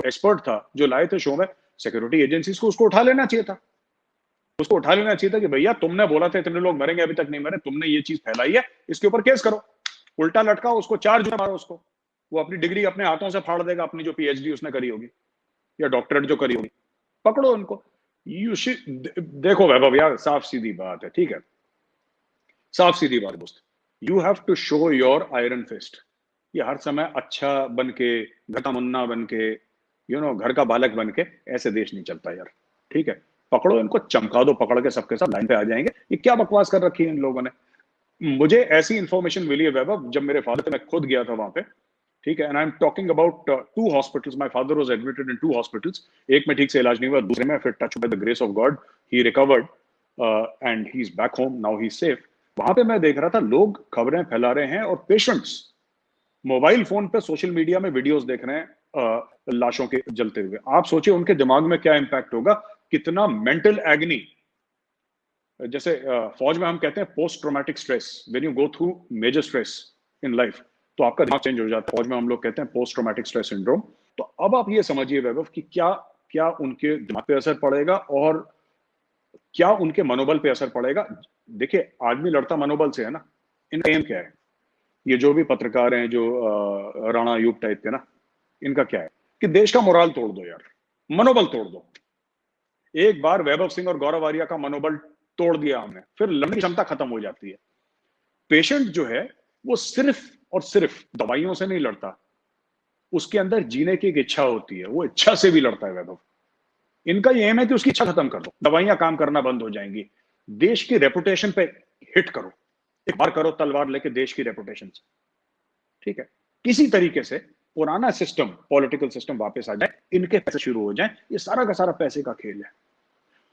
एक्सपर्ट था जो लाए थे शो में, सिक्योरिटी एजेंसीज को उसको उठा लेना चाहिए था, उसको उठा लेना चाहिए था कि भैया तुमने बोला था इतने लोग मरेंगे, अभी तक नहीं मरे, तुमने ये चीज फैलाई है, इसके ऊपर केस करो, उल्टा लटकाओ उसको, 4 जूते मारो उसको, वो अपनी डिग्री अपने हाथों से फाड़ देगा, अपनी जो पीएचडी उसने करी होगी या डॉक्टरेट जो करी होगी। पकड़ो उनको। देखो वैभव यार, साफ सीधी बात है, ठीक है, साफ सीधी बात दोस्त, you have to show your iron fist. ये हर समय अच्छा बन के, घर का मुन्ना बन के, घर का बालक बन के ऐसे देश नहीं चलता यार, ठीक है। पकड़ो इनको, चमका दो, पकड़ के सबके सब लाइन पे आ जाएंगे। ये क्या बकवास कर रखी है इन लोगों ने। मुझे ऐसी इंफॉर्मेशन मिली है वैभव, जब मेरे फादर, मैं खुद गया था वहां पे, ठीक है, and I am talking about 2 hospitals. My father was admitted in 2 hospitals. एक में ठीक से इलाज नहीं हुआ, दूसरे में फिर touch by the grace of God he recovered and he is back home now, he is safe. वहां पे मैं देख रहा था लोग खबरें फैला रहे हैं और पेशेंट्स मोबाइल फोन पे सोशल मीडिया में वीडियोस देख रहे हैं लाशों के जलते हुए। आप सोचिए उनके दिमाग में क्या इंपैक्ट होगा, कितना मेंटल एग्नी। जैसे फौज में हम कहते हैं post traumatic stress, when you go through major stress in life, तो आपका दिमाग चेंज हो जाता है। फौज में हम लोग कहते हैं पोस्ट ट्रॉमेटिक स्ट्रेस सिंड्रोम। तो अब आप ये समझिए वैभव कि क्या क्या उनके दिमाग पे असर पड़ेगा और क्या उनके मनोबल पे असर पड़ेगा। देखिए आदमी लड़ता मनोबल से है ना। इनका एम क्या है, ये जो भी पत्रकार हैं जो राणा अयूब टाइप के ना, इनका क्या है कि देश का मोराल तोड़ दो यार, मनोबल तोड़ दो। एक बार वैभव सिंह और गौरव आर्या का मनोबल तोड़ दिया हमने, फिर लड़ने की क्षमता खत्म हो जाती है। पेशेंट जो है वो सिर्फ और सिर्फ दवाइयों से नहीं लड़ता, उसके अंदर जीने की एक इच्छा होती है, वो इच्छा से भी लड़ता है वैभव। इनका ये एम है कि उसकी इच्छा खत्म कर दो, दवाइयां काम करना बंद हो जाएंगी, देश की रेपुटेशन पे हिट करो, एक बार करो तलवार लेके देश की रेपुटेशन से, ठीक है। किसी तरीके से पुराना सिस्टम, पॉलिटिकल सिस्टम वापस आ जाए, इनके पैसे शुरू हो जाए, ये सारा का सारा पैसे का खेल है।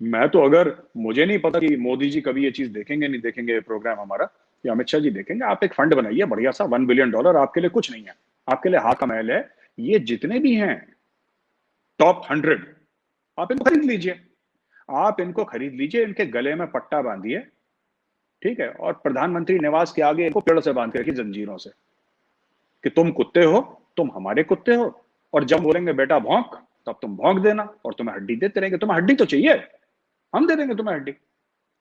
मैं तो, अगर मुझे नहीं पता कि मोदी जी कभी ये चीज देखेंगे नहीं देखेंगे प्रोग्राम हमारा, या अमित शाह जी देखेंगे, आप एक फंड बनाइए बढ़िया सा, $1 बिलियन आपके लिए कुछ नहीं है, आपके लिए हाथ का महल है। ये जितने भी हैं टॉप 100, आप इनको खरीद लीजिए, आप इनको खरीद लीजिए, इनके गले में पट्टा बांधिए, ठीक है, और प्रधानमंत्री निवास के आगे इनको पेड़ से बांध के रखिए जंजीरों से, कि तुम कुत्ते हो, तुम हमारे कुत्ते हो, और जब बोलेंगे बेटा भौंक, तब तुम भौंक देना, और तुम्हें हड्डी देते रहेंगे। तुम्हें हड्डी तो चाहिए, हम दे देंगे तुम्हें हड्डी।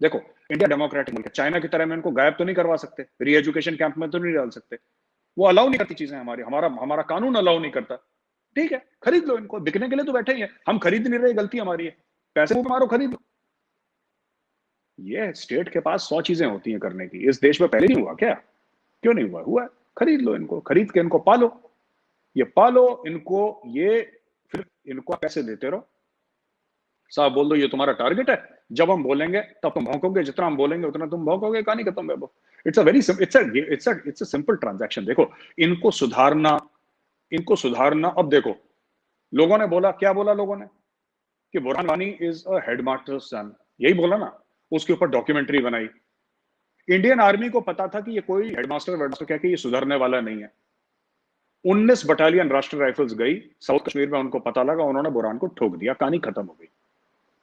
देखो, इंडिया डेमोक्रेटिक मुल्क है, चाइना की तरह में इनको गायब तो नहीं करवा सकते, री एजुकेशन कैंप में तो नहीं डाल सकते, वो अलाउ नहीं करती चीजें हमारी, हमारा कानून अलाउ नहीं करता। ठीक है, खरीद लो इनको, बिकने के लिए तो बैठे ही है, हम खरीद नहीं रहे, गलती हमारी है, पैसे को मारो, खरीद लो। ये स्टेट के पास 100 चीजें होती हैं करने की, इस देश में पहले नहीं हुआ क्या? क्यों नहीं हुआ? हुआ है। खरीद लो इनको, खरीद के इनको पालो, ये पालो इनको, ये फिर इनको पैसे देते रहो। साहब बोल दो ये तुम्हारा टारगेट है, जब हम बोलेंगे तब तुम भौंकोगे, जितना हम बोलेंगे उतना तुम भौंकोगे, कहानी खत्म है। It's a very it's a simple transaction. देखो, इनको सुधारना, इनको सुधारना। अब देखो, लोगों ने बोला, क्या बोला लोगों ने, कि Burhan Wani is a headmasters सन, यही बोला ना, उसके ऊपर डॉक्यूमेंट्री बनाई। इंडियन आर्मी को पता था कि ये कोई हेडमास्टर वेडमास्टर क्या, कि ये सुधरने वाला नहीं है। 19 बटालियन राष्ट्रीय राइफल्स गई साउथ कश्मीर में, उनको पता लगा, उन्होंने बुरहान को ठोक दिया, कहानी खत्म हो गई,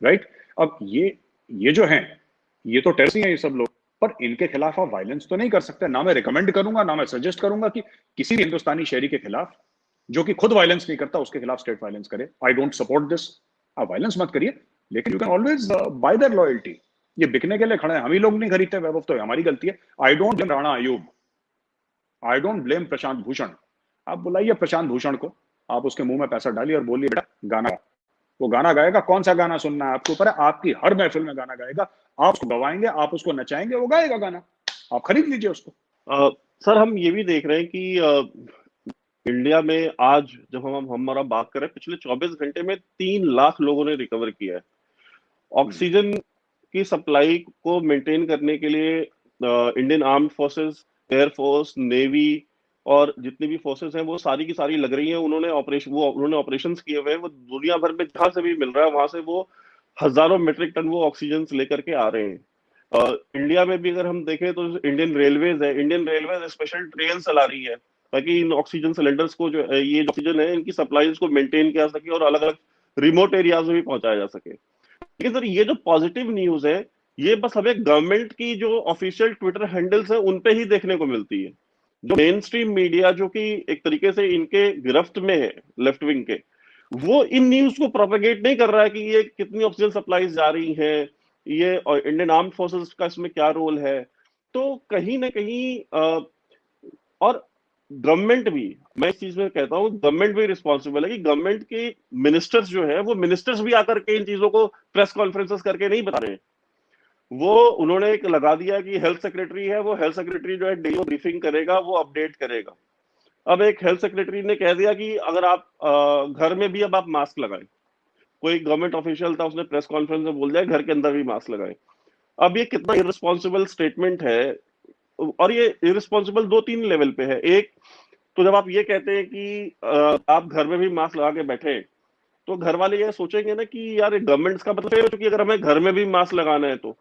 राइट। अब ये जो हैं, ये तो टेररिस्ट हैं ये सब लोग, पर इनके खिलाफ आप वायलेंस तो नहीं कर सकते। ना मैं रिकमेंड करूंगा, ना मैं सजेस्ट करूंगा कि किसी भी हिंदुस्तानी शहरी के खिलाफ, जो कि खुद वायलेंस नहीं करता, उसके खिलाफ स्टेट वायलेंस करे। I don't support this. आप वायलेंस मत करिए, लेकिन you can always bye their loyalty. ये बिकने के लिए खड़े हैं, हम ही लोग नहीं खरीदते वैभव, तो हमारी गलती है। I don't blame Rana Ayyub, I don't blame Prashant Bhushan. आप बुलाइए प्रशांत भूषण को, आप उसके मुंह में पैसा डालिए और बोलिए बेटा गाना गा। वो गाना गाएगा, कौन सा गाना सुनना है आपके ऊपर है, आपकी हर महफिल में गाना गाएगा, आप उसको गवाएंगे, आप उसको नचाएंगे, वो गाएगा गाना, आप खरीद लीजिए उसको। सर हम ये भी देख रहे हैं कि इंडिया में आज जब हम हमारा बात करें, पिछले 24 घंटे में 3 लाख लोगों ने रिकवर किया है। ऑक्सीजन की सप्लाई को मेंटेन करने के लिए Indian armed forces, air force, navy और जितनी भी फोर्सेस हैं वो सारी की सारी लग रही हैं। उन्होंने ऑपरेशंस किए हुए हैं, वो दुनिया भर में जहां से भी मिल रहा है वहां से वो हजारों मेट्रिक टन वो ऑक्सीजन लेकर के आ रहे हैं। इंडिया में भी अगर हम देखें तो इंडियन रेलवेज है, इंडियन रेलवेज स्पेशल ट्रेन चला रही है ताकि इन ऑक्सीजन सिलेंडर्स को, जो ये ऑक्सीजन है, इनकी सप्लाईज को मेंटेन किया जा सके और अलग अलग रिमोट एरियाज में भी पहुंचाया जा सके। लेकिन सर ये जो पॉजिटिव न्यूज है, ये बस हमें गवर्नमेंट की जो ऑफिशियल ट्विटर हैंडल्स है उन पे ही देखने को मिलती है। जो मेन स्ट्रीम मीडिया, जो कि एक तरीके से इनके गिरफ्त में है लेफ्ट विंग के, वो इन न्यूज को प्रोपेगेट नहीं कर रहा है कि ये कितनी ऑक्सीजन सप्लाईज जा रही है, ये और इंडियन आर्म्ड फोर्सेस का इसमें क्या रोल है। तो कहीं ना कहीं और गवर्नमेंट भी, मैं इस चीज में कहता हूँ गवर्नमेंट भी रिस्पॉन्सिबल है कि गवर्नमेंट के मिनिस्टर्स जो है, वो मिनिस्टर्स भी आकर के इन चीजों को प्रेस कॉन्फ्रेंसेस करके नहीं बता रहे हैं। वो उन्होंने एक लगा दिया कि हेल्थ सेक्रेटरी है, वो हेल्थ सेक्रेटरी जो है डेली ब्रीफिंग करेगा, वो अपडेट करेगा। अब एक हेल्थ सेक्रेटरी ने कह दिया कि अगर आप घर में भी अब आप मास्क लगाएं। कोई गवर्नमेंट ऑफिशियल था, उसने प्रेस कॉन्फ्रेंस में बोल दिया घर के अंदर भी मास्क लगाएं। अब ये कितना इररिस्पॉन्सिबल स्टेटमेंट है, और ये इररिस्पॉन्सिबल 2-3 लेवल पे है। एक तो जब आप ये कहते हैं कि आप घर में भी मास्क लगा के बैठे, तो घर वाले ये सोचेंगे ना कि यार गवर्नमेंट का मतलब है कि अगर हमें घर में भी मास्क लगाना है, तो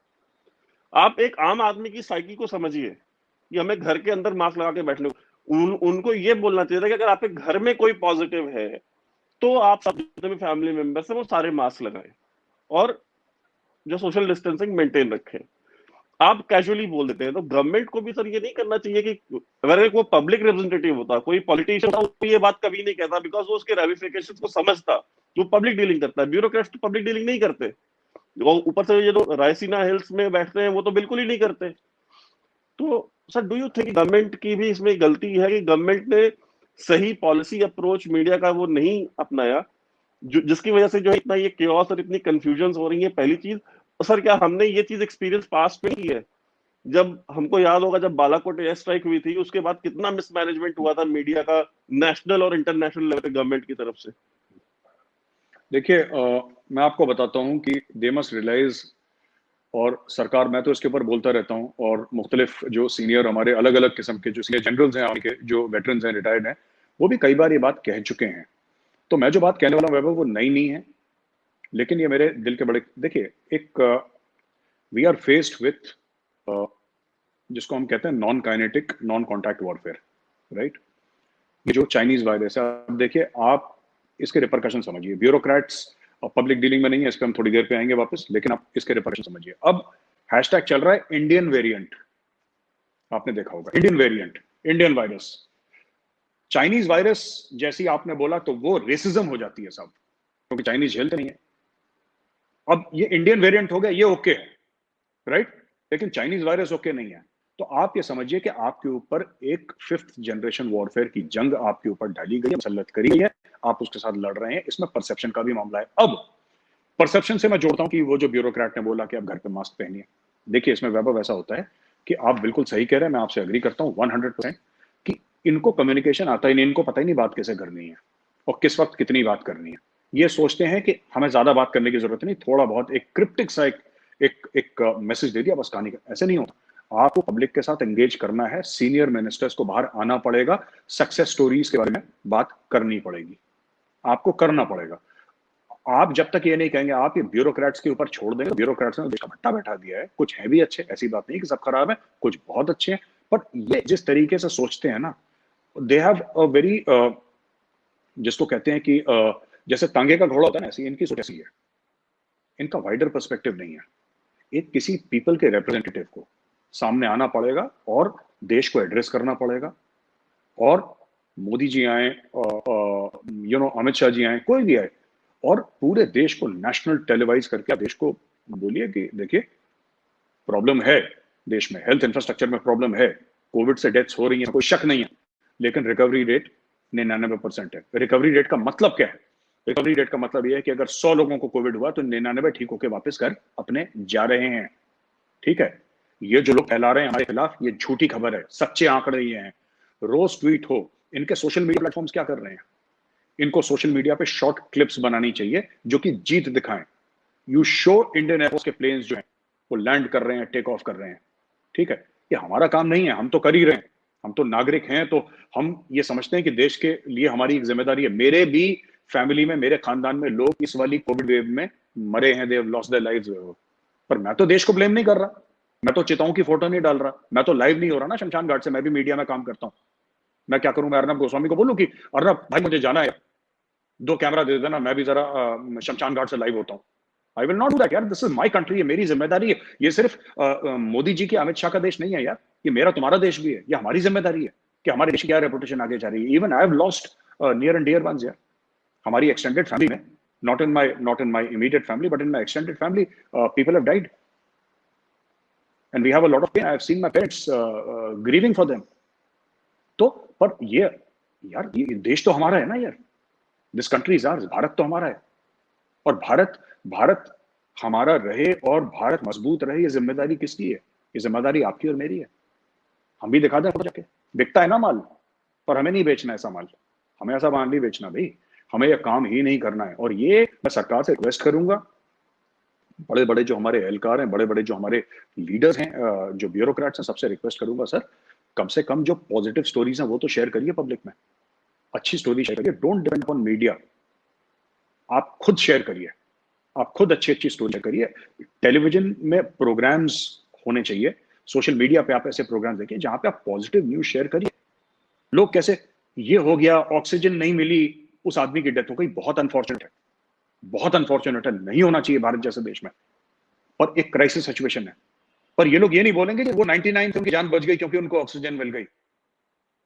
आप एक आम आदमी की साइकी को समझिए कि हमें घर के अंदर मास्क लगा के बैठने, उनको ये बोलना चाहिए था कि अगर आपके घर में कोई पॉजिटिव है तो आप सब जितने भी फैमिली मेंबर्स हैं वो सारे मास्क लगाएं और जो सोशल डिस्टेंसिंग मेंटेन रखें। आप कैजुअली बोल देते हैं। तो गवर्नमेंट को भी सर ये नहीं करना चाहिए कि अगर एक वो पब्लिक रिप्रेजेंटेटिव होता, कोई पॉलिटिशियन होता, वो ये बात कभी नहीं कहता, बिकॉज वो उसके रेमिफिकेशंस को समझता। वो पब्लिक डीलिंग करता है, ब्यूरोक्रेट्स तो पब्लिक डीलिंग नहीं करते। और ऊपर से ये जो रायसीना हिल्स में बैठते हैं वो तो बिल्कुल ही नहीं करते। तो sir do you think government की भी इसमें गलती है कि गवर्नमेंट ने सही पॉलिसी अप्रोच मीडिया का वो नहीं अपनाया, जिसकी वजह से जो है इतना ये केओस और इतनी कंफ्यूजन हो रही है? पहली चीज। सर क्या हमने ये चीज एक्सपीरियंस पास्ट में की है? जब हमको याद होगा जब बालाकोट एयर स्ट्राइक हुई थी, उसके बाद कितना मिसमैनेजमेंट हुआ था मीडिया का नेशनल और इंटरनेशनल लेवल पे गवर्नमेंट की तरफ से। देखिए, मैं आपको बताता हूं कि दे मस्ट रियलाइज और सरकार, मैं तो इसके ऊपर बोलता रहता हूँ, और मुख्तलिफ जो सीनियर हमारे अलग अलग किस्म के जो सीनियर जनरल्स हैं, आर्मी के जो वेटरन्स हैं, रिटायर्ड हैं, वो भी कई बार ये बात कह चुके हैं। तो मैं जो बात कहने वाला हूँ वैभव, वो नई नहीं है, लेकिन ये मेरे दिल के बड़े, देखिए, एक वी आर फेस्ड विथ जिसको हम कहते हैं non kinetic non contact warfare, right. ये जो चाइनीज वायरस है, अब देखिए आप इसके रिपरकशन समझिए। ब्यूरोक्रेट्स और पब्लिक डीलिंग में नहीं है, इस पर हम थोड़ी देर पे आएंगे वापस, लेकिन आप इसके रिपरकशन समझिए। अब हैशटैग चल रहा है इंडियन वेरिएंट, आपने देखा होगा, Indian variant, Indian virus. Chinese virus जैसी आपने बोला तो वो रेसिज्म हो जाती है सब, क्योंकि चाइनीज झेलते नहीं है। अब ये इंडियन वेरिएंट हो गया, ये ओके है, राइट, लेकिन चाइनीज वायरस ओके नहीं है। तो आप ये समझिए कि आपके ऊपर एक 5th जनरेशन वॉरफेयर की जंग आपके ऊपर डाली गई है, मुसल्लत करी गई है, आप उसके साथ लड़ रहे हैं। इसमें परसेप्शन का भी मामला है। अब परसेप्शन से मैं जोड़ता हूं कि वो जो ब्यूरोक्रेट ने बोला कि आप घर पे मास्क पहनिए, देखिए इसमें वैभव ऐसा होता है कि आप बिल्कुल सही कह रहे हैं, मैं आपसे एग्री करता हूं 100% कि इनको कम्युनिकेशन आता ही नहीं, इनको पता ही नहीं बात कैसे करनी है और किस वक्त कितनी बात करनी है। ये सोचते हैं कि हमें ज्यादा बात करने की जरूरत नहीं, थोड़ा बहुत एक क्रिप्टिक सा एक मैसेज दे दिया बस, कहानी का। ऐसे नहीं होता, आपको पब्लिक के साथ एंगेज करना है, सीनियर मिनिस्टर्स को बाहर आना पड़ेगा, सक्सेस स्टोरीज के बारे में बात करनी पड़ेगी, आपको करना पड़ेगा। आप जब तक ये नहीं कहेंगे, आप ये ब्यूरोक्रेट्स के ऊपर छोड़ देंगे। ब्यूरोक्रेट्स ने देश का भट्टा बैठा दिया है, कुछ है भी अच्छे, ऐसी बात नहीं कि सब खराब है, कुछ बहुत अच्छे हैं, पर ये जिस तरीके से सोचते हैं ना, दे हैव अ वेरी, जिसको कहते हैं कि जैसे तांगे का घोड़ा होता है ना, ऐसी इनकी सोच ऐसी है, इनका वाइडर पर्सपेक्टिव नहीं है। एक किसी पीपल के रिप्रेजेंटेटिव को सामने आना पड़ेगा और देश को एड्रेस करना पड़ेगा, और मोदी जी आए, अमित शाह जी आए, कोई भी आए, और पूरे देश को नेशनल टेलीवाइज करके आप देश को बोलिए कि देखिए प्रॉब्लम है, देश में हेल्थ इंफ्रास्ट्रक्चर में प्रॉब्लम है, कोविड से डेथ्स हो रही है, कोई शक नहीं है, लेकिन रिकवरी रेट 99% है। रिकवरी रेट का मतलब क्या है? रिकवरी रेट का मतलब यह है कि अगर 100 लोगों को कोविड हुआ तो 99 ठीक होकर वापस घर अपने जा रहे हैं। ठीक है, ये जो लोग फैला रहे हैं हमारे खिलाफ, ये झूठी खबर है, सच्चे आंकड़े ये हैं। रोज ट्वीट हो, इनके सोशल मीडिया प्लेटफॉर्म्स क्या कर रहे हैं? इनको सोशल मीडिया पे शॉर्ट क्लिप्स बनानी चाहिए जो कि जीत दिखाएं। यू शो इंडियन एयरफोर्स के प्लेन्स जो हैं वो लैंड कर रहे हैं, टेक ऑफ कर रहे हैं। ठीक है, ये हमारा काम नहीं है, हम तो कर ही रहे हैं, हम तो नागरिक हैं, तो हम ये समझते हैं कि देश के लिए हमारी एक जिम्मेदारी है। मेरे भी फैमिली में, मेरे खानदान में लोग इस वाली कोविड वेव में मरे हैं, they have lost their lives, पर मैं तो देश को ब्लेम नहीं कर रहा, मैं तो चिताओं की फोटो नहीं डाल रहा, मैं तो लाइव नहीं हो रहा ना शमशान घाट से, मैं भी मीडिया में काम करता हूं। मैं क्या करूं? मैं अर्नब गोस्वामी को बोलूं कि अर्नब भाई मुझे जाना है, 2 कैमरा दे देना, मैं भी जरा शमशान घाट से लाइव होता हूं। I will not do that यार, दिस इज माई कंट्री, ये मेरी जिम्मेदारी है। ये सिर्फ मोदी जी की, अमित शाह का देश नहीं है यार, ये मेरा तुम्हारा देश भी है। ये हमारी जिम्मेदारी है कि हमारे देश की क्या रेपुटेशन आगे जा रही है। Even I have lost near and dear ones यार, हमारी एक्सटेंडेड फैमिली में, not in my immediate family but in my extended family, people have died and we have a lot of pain. I have seen my parents grieving for them. तो पर ये यार, ये देश तो हमारा है ना यार, this country is ours, Bharat तो हमारा है, और भारत हमारा रहे और भारत मजबूत रहे, ये जिम्मेदारी किसकी है? ये जिम्मेदारी आपकी और मेरी है। हम भी दिखा दें जाके, बिकता है ना माल, पर हमें नहीं बेचना ऐसा माल, हमें ऐसा माल नहीं बेचना भाई, हमें यह काम ही नहीं करना है। और ये मैं सरकार से रिक्वेस्ट करूंगा, बड़े बड़े जो हमारे एहलकार हैं, बड़े बड़े जो हमारे लीडर्स हैं, जो ब्यूरोक्रेट्स हैं, सबसे रिक्वेस्ट करूंगा सर, कम से कम जो पॉजिटिव स्टोरीज हैं वो तो शेयर करिए पब्लिक में, अच्छी स्टोरी शेयर करिए, डोंट डिपेंड ऑन मीडिया, आप खुद शेयर करिए, आप खुद अच्छी अच्छी स्टोरी शेयर करिए। टेलीविजन में प्रोग्राम्स होने चाहिए, सोशल मीडिया पे आप ऐसे प्रोग्राम्स देखिए जहां पे आप पॉजिटिव न्यूज शेयर करिए। लोग कैसे, ये हो गया, ऑक्सीजन नहीं मिली, उस आदमी की डेथ हो गई, बहुत अनफॉर्चुनेट है, बहुत अनफॉर्चुनेट है, नहीं होना चाहिए भारत जैसे देश में, पर एक क्राइसिस सिचुएशन है। पर ये लोग ये नहीं बोलेंगे कि वो 99 से उनकी जान बच गई क्योंकि उनको ऑक्सीजन मिल गई।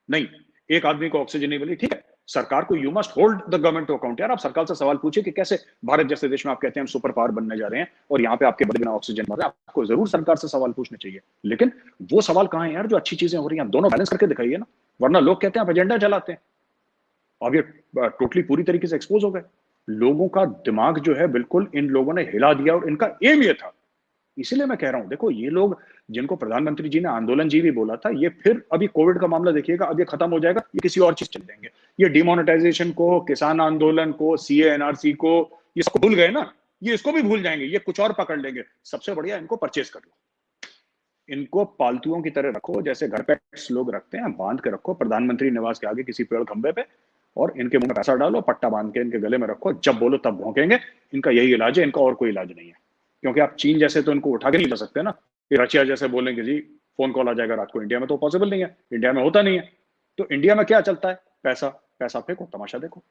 नहीं, एक आदमी को ऑक्सीजन नहीं मिली, ठीक है, सरकार को you must hold the government to account. यार आप सरकार से सवाल पूछिए कि कैसे भारत जैसे देश में आप कहते हैं हम सुपर पावर बनने जा रहे हैं और यहाँ पे आपके बड़े बिना ऑक्सीजन मर रहे हैं, आपको जरूर सरकार से सवाल पूछने चाहिए। लेकिन वो सवाल कहाँ है यार जो अच्छी चीजें हो रही हैं? दोनों बैलेंस करके दिखाइए ना, वरना लोग कहते हैं आप एजेंडा चलाते हैं। अब ये टोटली पूरी तरीके से एक्सपोज हो गए, लोगों का दिमाग जो है बिल्कुल इन लोगों ने हिला दिया, और इनका एम ये था। इसीलिए मैं कह रहा हूं, देखो ये लोग जिनको प्रधानमंत्री जी ने आंदोलन जी भी बोला था, ये फिर अभी कोविड का मामला देखिएगा, अब ये खत्म हो जाएगा, ये किसी और चीज चल देंगे। ये डिमोनेटाइजेशन को, किसान आंदोलन को, सीए एनआरसी को, ये सबको भूल गए ना, ये इसको भी भूल जाएंगे, ये कुछ और पकड़ लेंगे। सबसे बढ़िया इनको परचेज कर लो, इनको पालतुओं की तरह रखो, जैसे घर पे लोग रखते हैं, बांध के रखो प्रधानमंत्री निवास के आगे किसी पेड़ खंबे पे, और इनके मुंह में पैसा डालो, पट्टा बांध के इनके गले में रखो, जब बोलो तब भौंकेंगे। इनका यही इलाज है, इनका और कोई इलाज नहीं है। क्योंकि आप चीन जैसे तो इनको उठा के नहीं जा सकते ना, कि रशिया जैसे बोलेंगे जी फोन कॉल आ जाएगा रात को, इंडिया में तो पॉसिबल नहीं है, इंडिया में होता नहीं है। तो इंडिया में क्या चलता है, पैसा, पैसा फेंको, तमाशा देखो।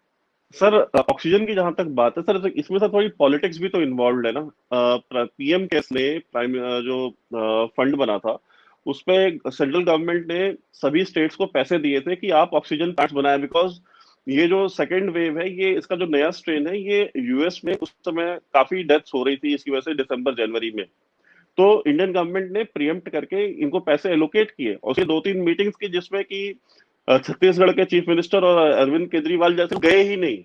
सर ऑक्सीजन की जहां तक बात है सर, इसमें सर थोड़ी पॉलिटिक्स भी तो इन्वॉल्व है ना। पीएम केयर्स ने जो फंड बना था उस पे सेंट्रल गवर्नमेंट ने सभी स्टेट्स को पैसे दिए थे कि आप ऑक्सीजन प्लांट्स बनाए, बिकॉज ये जो सेकेंड वेव है, ये इसका जो नया स्ट्रेन है, ये यूएस में उस समय काफी डेथ्स हो रही थी इसकी वजह से दिसंबर जनवरी में। तो इंडियन गवर्नमेंट ने प्रीएम्प्ट करके इनको पैसे एलोकेट किए, और उसके 2-3 मीटिंग्स की जिसमें कि छत्तीसगढ़ के चीफ मिनिस्टर और अरविंद केजरीवाल जैसे गए ही नहीं,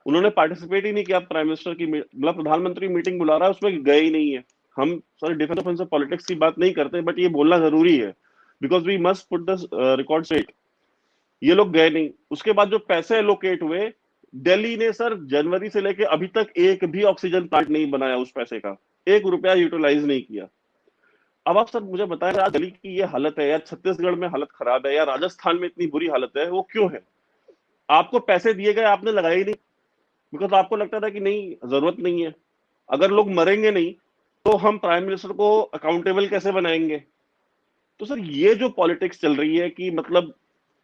उन्होंने पार्टिसिपेट ही नहीं किया। प्राइम मिनिस्टर की मतलब प्रधानमंत्री मीटिंग बुला रहा है उसमें गए ही नहीं है। हम सर डिफेंस ऑफेंस पॉलिटिक्स की बात नहीं करते, बट ये बोलना जरूरी है because we must put the record straight. ये लोग गए नहीं। उसके बाद जो पैसे एलोकेट हुए, दिल्ली ने सर जनवरी से लेके अभी तक एक भी ऑक्सीजन प्लांट नहीं बनाया, उस पैसे का 1 रुपया यूटिलाइज नहीं किया। अब आप सर मुझे बताएं, आज दिल्ली की ये हालत है, या छत्तीसगढ़ में हालत खराब है, या राजस्थान में इतनी बुरी हालत है, वो क्यों है? आपको पैसे दिए गए, आपने लगाए ही नहीं, बिकॉज आपको लगता था कि नहीं जरूरत नहीं है। अगर लोग मरेंगे नहीं तो हम प्राइम मिनिस्टर को अकाउंटेबल कैसे बनाएंगे? तो सर ये जो पॉलिटिक्स चल रही है कि मतलब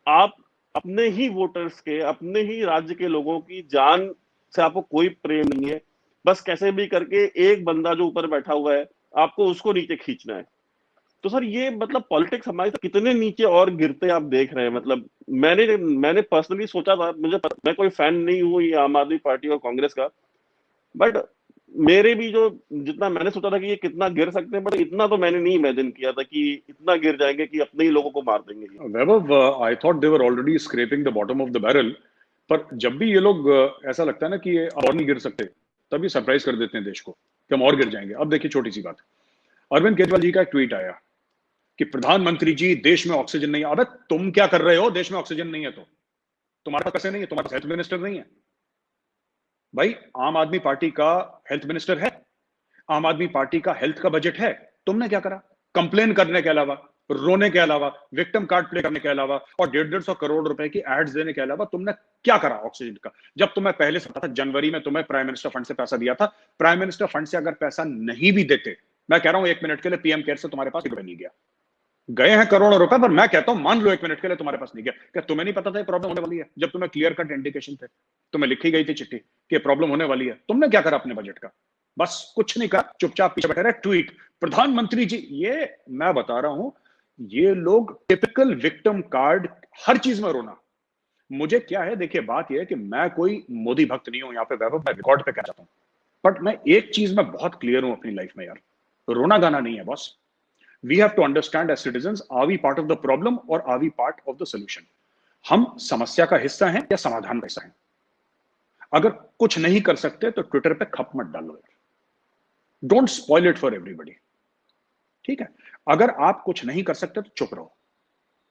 आप अपने ही वोटर्स के, अपने ही राज्य के लोगों की जान से आपको कोई प्रेम नहीं है, बस कैसे भी करके एक बंदा जो ऊपर बैठा हुआ है आपको उसको नीचे खींचना है। तो सर ये मतलब पॉलिटिक्स हमारे तो कितने नीचे और गिरते आप देख रहे हैं। मतलब मैंने पर्सनली सोचा था, मैं कोई फैन नहीं हूँ ये आम आदमी पार्टी और कांग्रेस का, बट मेरे भी जो जितना मैंने सोचा था कि ये कितना गिर सकते हैं, बट इतना तो मैंने नहीं इमेजिन किया था कि इतना गिर जाएंगे कि अपने ही लोगों को मार देंगे ये। Vaibhav, I thought they were already scraping the bottom of the barrel, पर जब भी ये लोग ऐसा लगता है ना कि ये और नहीं गिर सकते, तभी सरप्राइज कर देते हैं देश को कि हम और गिर जाएंगे। अब देखिए छोटी सी बात, अरविंद केजरीवाल जी का एक ट्वीट आया कि प्रधानमंत्री जी देश में ऑक्सीजन नहीं है। अबे तुम क्या कर रहे हो, देश में ऑक्सीजन नहीं है तो? तुम्हारे पास पैसे नहीं है, तुम्हारे पास हेल्थ मिनिस्टर नहीं है? भाई आम आदमी पार्टी का हेल्थ मिनिस्टर है, आम आदमी पार्टी का हेल्थ का बजट है। तुमने क्या करा? कंप्लेन करने के अलावा, रोने के अलावा, विक्टिम कार्ड प्ले करने के अलावा और 150 करोड़ रुपए की एड्स देने के अलावा तुमने क्या करा ऑक्सीजन का? जब तुम्हें पहले से पता था, जनवरी में तुम्हें प्राइम मिनिस्टर फंड से पैसा दिया था, प्राइम मिनिस्टर फंड से अगर पैसा नहीं भी देते, मैं कह रहा हूं 1 मिनट के लिए पीएम केयर से तुम्हारे पास नहीं गया, गए हैं करोड़ों रुपए, पर मैं कहता हूं मान लो 1 मिनट के लिए तुम्हारे पास नहीं गया। क्या तुम्हें नहीं पता था ये प्रॉब्लम होने वाली है? जब तुम्हें क्लियर कट इंडिकेशन थे, तुम्हें लिखी गई थी चिट्ठी कि प्रॉब्लम होने वाली है, तुमने क्या करा अपने बजट का? बस कुछ नहीं करा, चुपचाप पीछे बैठे रहे। ट्वीट प्रधानमंत्री जी, ये मैं बता रहा हूं, ये लोग टिपिकल विक्टिम कार्ड, हर चीज में रोना। मुझे क्या है, देखिए बात यह है कि मैं कोई मोदी भक्त नहीं हूं, यहाँ पे वैभव मैं रिकॉर्ड पे कह जाता हूं, बट मैं एक चीज में बहुत क्लियर हूं अपनी लाइफ में यार, रोना गाना नहीं है boss. We have to understand as citizens, are we part of the problem or are we part of the solution? हम समस्या का हिस्सा हैं या समाधान का हिस्सा हैं? अगर कुछ नहीं कर सकते तो ट्विटर पे खप मत डालो यार, don't spoil it for everybody. ठीक है, अगर आप कुछ नहीं कर सकते तो चुप रहो,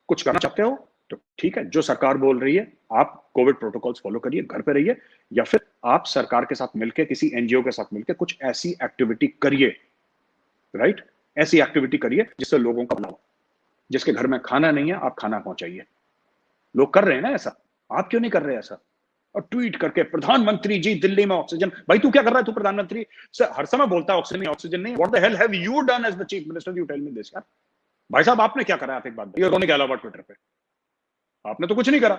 कुछ करना चाहते हो तो ठीक है, जो सरकार बोल रही है आप कोविड प्रोटोकॉल्स फॉलो करिए, घर पे रहिए, या फिर आप सरकार के साथ मिलकर, किसी एनजीओ के साथ मिलकर कुछ ऐसी एक्टिविटी करिए, राइट? ऐसी एक्टिविटी करिए जिससे लोगों का भला हो। जिसके घर में खाना नहीं है, आप खाना पहुंचाइए। लोग कर रहे हैं ना ऐसा, आप क्यों नहीं कर रहे ऐसा? और ट्वीट करके प्रधानमंत्री जी दिल्ली में ऑक्सीजन, भाई तू क्या कर रहा है? तू प्रधानमंत्री से हर समय बोलता है ऑक्सीजन नहीं, ऑक्सीजन नहीं। What the hell have you done as the chief minister? You tell me this यार। भाई साहब आपने क्या करा? आप एक बात बताइए, रोने के अलावा ट्विटर पे आपने तो कुछ नहीं करा।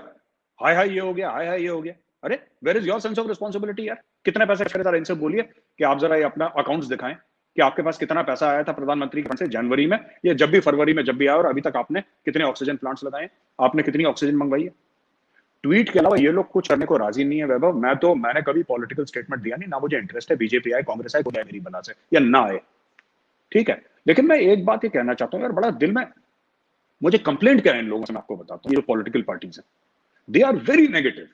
हाय हाय ये हो गया, हाय हाय ये हो गया। अरे where is your sense of responsibility यार? कितने पैसे खर्च कर, इनसे बोलिए कि आप जरा ये अपना अकाउंट्स दिखाएं कि आपके पास कितना पैसा आया था प्रधानमंत्री फंड से जनवरी में, या जब भी फरवरी में जब भी आया, और अभी तक आपने कितने ऑक्सीजन प्लांट्स लगाए, आपने कितनी ऑक्सीजन मंगवाई है? ट्वीट के अलावा ये लोग कुछ करने को राजी नहीं है वैभव। मैंने कभी पॉलिटिकल स्टेटमेंट दिया नहीं, ना मुझे इंटरेस्ट है बीजेपी आए, कांग्रेस आए, कोई आए मेरी बला से या ना आए, ठीक है। लेकिन मैं एक बात ये कहना चाहता हूँ यार, बड़ा दिल में मुझे कंप्लेंट क्या है इन लोगों से, मैं आपको बताता हूँ। ये जो पॉलिटिकल पार्टीज है, दे आर वेरी नेगेटिव।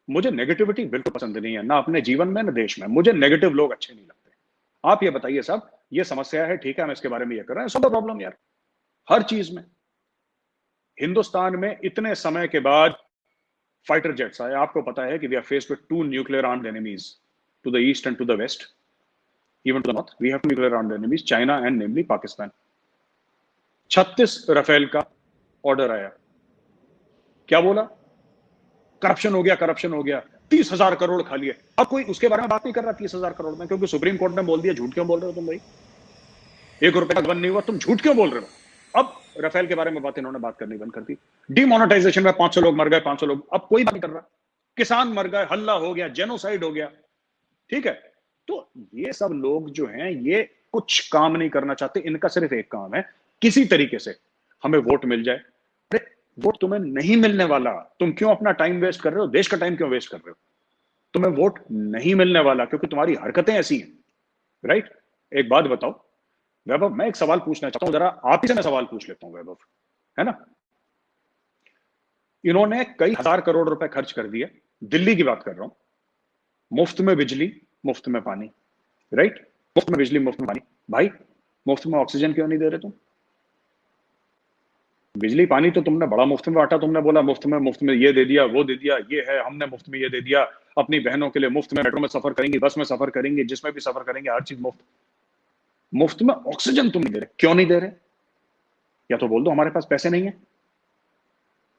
मुझे नेगेटिविटी बिल्कुल पसंद नहीं है, ना अपने जीवन में ना देश में। मुझे नेगेटिव लोग अच्छे नहीं लगते। आप ये बताइए साहब, ये समस्या है, ठीक है, हम इसके बारे में ये कर रहे हैं, सो प्रॉब्लम यार। हर चीज में हिंदुस्तान में इतने समय के बाद फाइटर जेट्स आए। आपको पता है कि we are faced with 2 nuclear armed enemies. to the east and to the west, even to the north. We have to nuclear armed enemies, China and namely Pakistan. 36 Rafale का ऑर्डर आया, क्या बोला? करप्शन हो गया, करप्शन हो गया, 30,000 करोड़ खा लिए। अब कोई उसके बारे में बात नहीं कर रहा 30,000 करोड़ में, क्योंकि सुप्रीम कोर्ट ने बोल दिया। झूठ क्यों बोल रहे हो तुम भाई? 1 रुपए का गबन नहीं हुआ, तुम झूठ क्यों बोल रहे हो? अब राफेल के बारे में बात इन्होंने बात करनी बंद कर दी। डिमोनेटाइजेशन में 500 लोग मर गए, 500 लोग, अब कोई बात नहीं कर रहा। किसान मर गए, हल्ला हो गया, जेनोसाइड हो गया, ठीक है। तो ये सब लोग जो हैं, ये कुछ काम नहीं करना चाहते। इनका सिर्फ एक काम है, किसी तरीके से हमें वोट मिल जाए। अरे वोट तुम्हें नहीं मिलने वाला, तुम क्यों अपना टाइम वेस्ट कर रहे हो? देश का टाइम क्यों वेस्ट कर रहे हो? तुम्हें वोट नहीं मिलने वाला क्योंकि तुम्हारी हरकतें ऐसी हैं, राइट? एक बात बताओ वैभव, मैं एक सवाल पूछना चाहता हूं, जरा आप ही से मैं सवाल पूछ लेता हूं वैभव, है ना? इन्होंने कई हजार करोड़ रुपए खर्च कर दिए, दिल्ली की बात कर रहा हूं, मुफ्त में बिजली, मुफ्त में पानी, राइट? मुफ्त में बिजली, मुफ्त में पानी। भाई मुफ्त में ऑक्सीजन क्यों नहीं दे रहे तुम? बिजली पानी तो तुमने बड़ा मुफ्त में बांटा, तुमने बोला मुफ्त में ये दे दिया, वो दे दिया, ये है, हमने मुफ्त में ये दे दिया, अपनी बहनों के लिए मुफ्त में मेट्रो में सफर करेंगी, बस में सफर करेंगे, जिसमें भी सफर करेंगे, हर चीज मुफ्त। मुफ्त में ऑक्सीजन तुम नहीं दे रहे, क्यों नहीं दे रहे? या तो बोल दो हमारे पास पैसे नहीं है,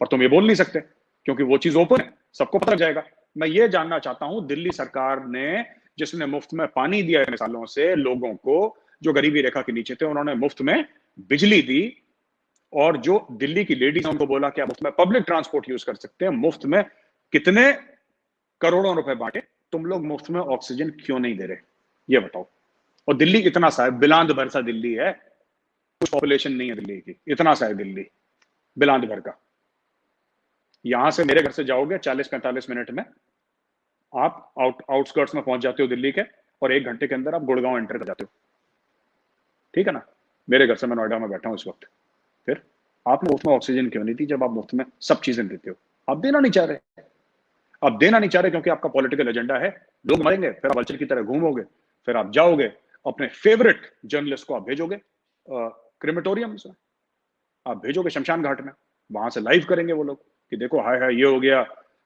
पर तुम ये बोल नहीं सकते क्योंकि वो चीज ओपन है, सबको पता लग जाएगा। मैं ये जानना चाहता हूं, दिल्ली सरकार ने जिसने मुफ्त में पानी दिया है सालों से लोगों को, जो गरीबी रेखा के नीचे थे, उन्होंने मुफ्त में बिजली दी, और जो दिल्ली की लेडीज उनको बोला कि आप मुफ्त में पब्लिक ट्रांसपोर्ट यूज कर सकते हैं, मुफ्त में कितने करोड़ों रुपए बांटे, तुम लोग मुफ्त में ऑक्सीजन क्यों नहीं दे रहे? ये बताओ। और दिल्ली इतना सा है, बिलांद भर सा दिल्ली है, कुछ पॉपुलेशन नहीं है दिल्ली की, इतना सा है दिल्ली, बिलांद भर का। यहां से मेरे घर से जाओगे 40-45 मिनट में आप आउटस्कर्ट्स में पहुंच जाते हो दिल्ली के, और 1 घंटे के अंदर आप गुड़गांव एंटर कर जाते हो, ठीक है ना? मेरे घर से, मैं नोएडा में बैठा हूं इस वक्त। फिर आपने मुफ्त में ऑक्सीजन क्यों नहीं दी जब आप मुफ्त में सब चीजें देते हो? आप देना नहीं चाह रहे, आप देना नहीं चाह रहे क्योंकि आपका पॉलिटिकल एजेंडा है, लोग मरेंगे, फिर आप वल्चर की तरह घूमोगे, फिर आप जाओगे अपने फेवरेट जर्नलिस्ट को आप भेजोगे क्रिमेटोरियम से, आप भेजोगे शमशान घाट में, वहां से लाइव करेंगे वो लोग कि देखो हाय हाय ये हो गया,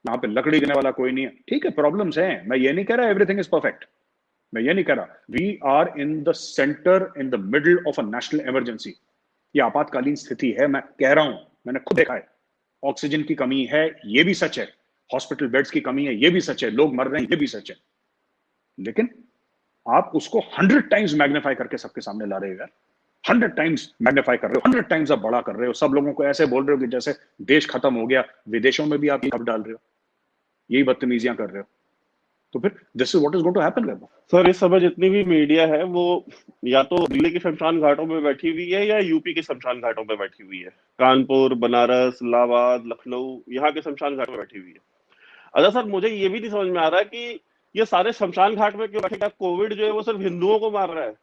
यहाँ पे लकड़ी देने वाला कोई नहीं है। ठीक है, प्रॉब्लम्स हैं, मैं ये नहीं कह रहा एवरीथिंग इज परफेक्ट, मैं ये नहीं कह रहा। We are in the centre, in the middle of a national emergency. ये आपातकालीन स्थिति है, मैं कह रहा हूं, मैंने खुद देखा है। ऑक्सीजन की कमी है, ये भी सच है, हॉस्पिटल बेड्स की कमी है, ये भी सच है, लोग मर रहे हैं, ये भी सच है, लेकिन आप उसको 100 टाइम्स मैग्नीफाई करके सबके सामने ला रहे हो यार, 100 टाइम्स मैग्नीफाई कर रहे हो, 100 टाइम्स आप बड़ा कर रहे हो, सब लोगों को ऐसे बोल रहे हो कि जैसे देश खत्म हो गया। विदेशों में भी आप ये खबर डाल रहे हो, यही बदतमीजियां कर रहे हो, तो फिर this is what is going to happen. Sir इस समय जितनी भी मीडिया है वो या तो दिल्ली के शमशान घाटों में बैठी हुई है या यूपी के शमशान घाटों में बैठी हुई है, कानपुर, बनारस, इलाहाबाद, लखनऊ, यहाँ के शमशान घाट में बैठी हुई है। अच्छा सर, मुझे ये भी नहीं समझ में आ रहा है कि ये सारे शमशान घाट में क्यों बैठे? कोविड जो है वो सिर्फ हिंदुओं को मार रहा है?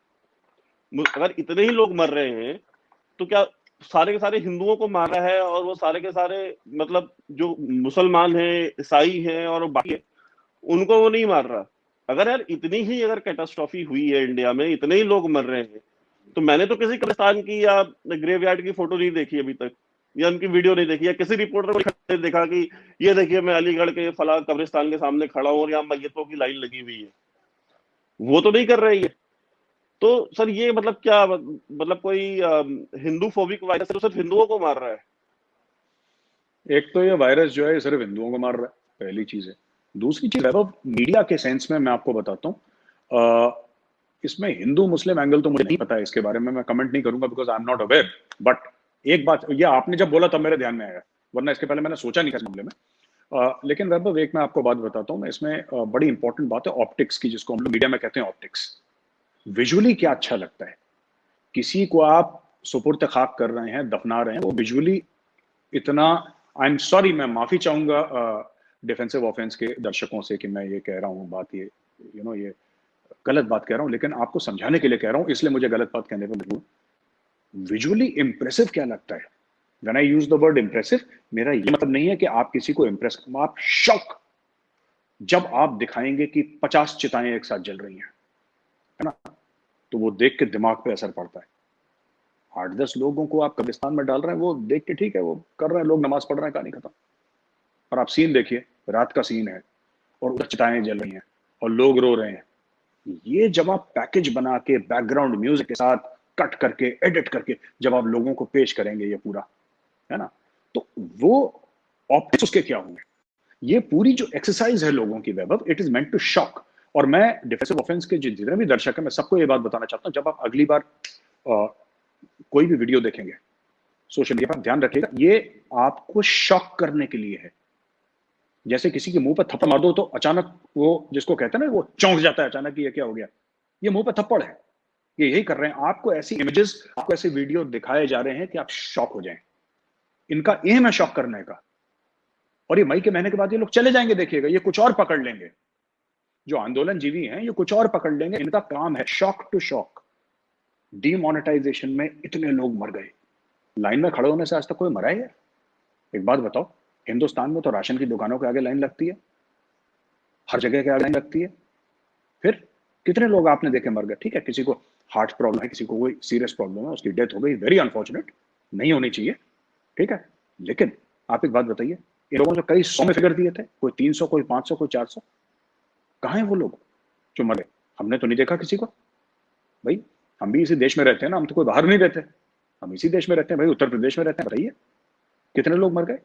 अगर इतने ही लोग मर रहे हैं तो क्या सारे के सारे हिंदुओं को मार रहा है, और वो सारे के सारे मतलब जो मुसलमान हैं, ईसाई हैं और बाकी उनको वो नहीं मार रहा? अगर यार इतनी ही अगर कैटास्ट्रॉफी हुई है इंडिया में, इतने ही लोग मर रहे हैं, तो मैंने तो किसी कब्रिस्तान की या ग्रेवयार्ड की फोटो नहीं देखी अभी तक, या उनकी वीडियो नहीं देखी, या किसी रिपोर्टर को देखा कि ये देखिए मैं अलीगढ़ के फला कब्रिस्तान के सामने खड़ा हूं और यहाँ मैयतों की लाइन लगी हुई है। वो तो नहीं कर रही है। तो सर ये मतलब क्या, मतलब कोई हिंदू फोबिक वायरस है तो सिर्फ हिंदुओं को मार रहा है? एक तो ये वायरस जो है सिर्फ हिंदुओं को मार रहा है, पहली चीज है। दूसरी चीज है मीडिया के सेंस में मैं आपको बताता हूँ, इसमें हिंदू मुस्लिम एंगल तो मुझे नहीं पता है, इसके बारे में मैं कमेंट नहीं करूंगा because I am not aware. But एक बात, ये आपने जब बोला तब मेरे ध्यान में आया, वरना इसके पहले मैंने सोचा नहीं था इस मामले में। लेकिन वैभव एक मैं आपको बात बताता हूँ, मैं इसमें बड़ी इंपॉर्टेंट बात है ऑप्टिक्स की, जिसको हम लोग मीडिया में कहते हैं ऑप्टिक्स। विजुअली क्या अच्छा लगता है, किसी को आप सुपुर्द खाक कर रहे हैं, दफना रहे हैं, वो विजुअली इतना, आई एम सॉरी, मैं माफी चाहूंगा डिफेंसिव ऑफेंस के दर्शकों से कि मैं ये कह रहा हूँ बात, ये ये गलत बात कह रहा हूँ, लेकिन आपको समझाने के लिए कह रहा हूँ, इसलिए मुझे गलत बात कहने पर मजबूर। विजुअली इंप्रेसिव क्या लगता है? When I use the word impressive, मेरा ये मतलब नहीं है कि आप किसी को इंप्रेस, आप शॉक जब आप दिखाएंगे कि 50 चिताएं एक साथ जल रही हैं, है ना, तो वो देख के दिमाग पे असर पड़ता है। 8-10 लोगों को आप कब्रिस्तान में डाल रहे हैं, वो देख के ठीक है, वो कर रहे हैं, लोग नमाज पढ़ रहे हैं, कहानी खत्म। और आप सीन देखिए, रात का सीन है और उधर चिताएं जल रही हैं, और लोग रो रहे हैं। ये जब आप पैकेज बना के बैकग्राउंड म्यूजिक के साथ कट करके एडिट करके जब आप लोगों को पेश करेंगे ये पूरा, है ना, तो वो ऑप्टिक्स उसके क्या होंगे। ये पूरी जो एक्सरसाइज है लोगों की Vaibhav, it is meant to shock. और मैं डिफेंसिव ऑफेंस के जितने भी दर्शक हैं, मैं सबको ये बात बताना चाहता हूं, जब आप अगली बार कोई भी वीडियो देखेंगे सोशल मीडिया पर, ध्यान रखिएगा ये आपको शॉक करने के लिए है। जैसे किसी के मुंह पर थप्पड़ मार दो तो अचानक वो, जिसको कहते हैं ना, वो चौंक जाता है अचानक कि ये क्या हो गया, ये मुंह पर थप्पड़ है। ये यही कर रहे हैं, आपको ऐसी इमेजेस, आपको ऐसे वीडियो दिखाए जा रहे हैं कि आप शॉक हो जाएं। इनका एम है शॉक करने का। और ये मई के महीने के बाद ये लोग चले जाएंगे, देखिएगा ये कुछ और पकड़ लेंगे। जो आंदोलन जीवी हैं ये कुछ और पकड़ लेंगे। इनका काम है शॉक टू शॉक। डीमोनेटाइजेशन में इतने लोग मर गए, लाइन में खड़े होने से आज तक कोई मरा है? एक बात बताओ, हिंदुस्तान में तो राशन की दुकानों के आगे लाइन लगती है, हर जगह के आगे लाइन लगती है। फिर कितने लोग आपने देखे मर गए? ठीक है, किसी को हार्ट प्रॉब्लम है, किसी को कोई सीरियस प्रॉब्लम है, उसकी डेथ हो गई, वेरी अनफॉर्चुनेट, नहीं होनी चाहिए, ठीक है। लेकिन आप एक बात बताइए, इन लोगों ने कई 100 में फिगर दिए थे, कोई 300, कोई 500, कोई 400। कहाँ है वो लोग जो मरे? हमने तो नहीं देखा किसी को। भाई हम भी इसी देश में रहते हैं ना, हम तो कोई बाहर नहीं रहते, हम इसी देश में रहते हैं भाई, उत्तर प्रदेश में रहते हैं। बताइए कितने लोग मर गए?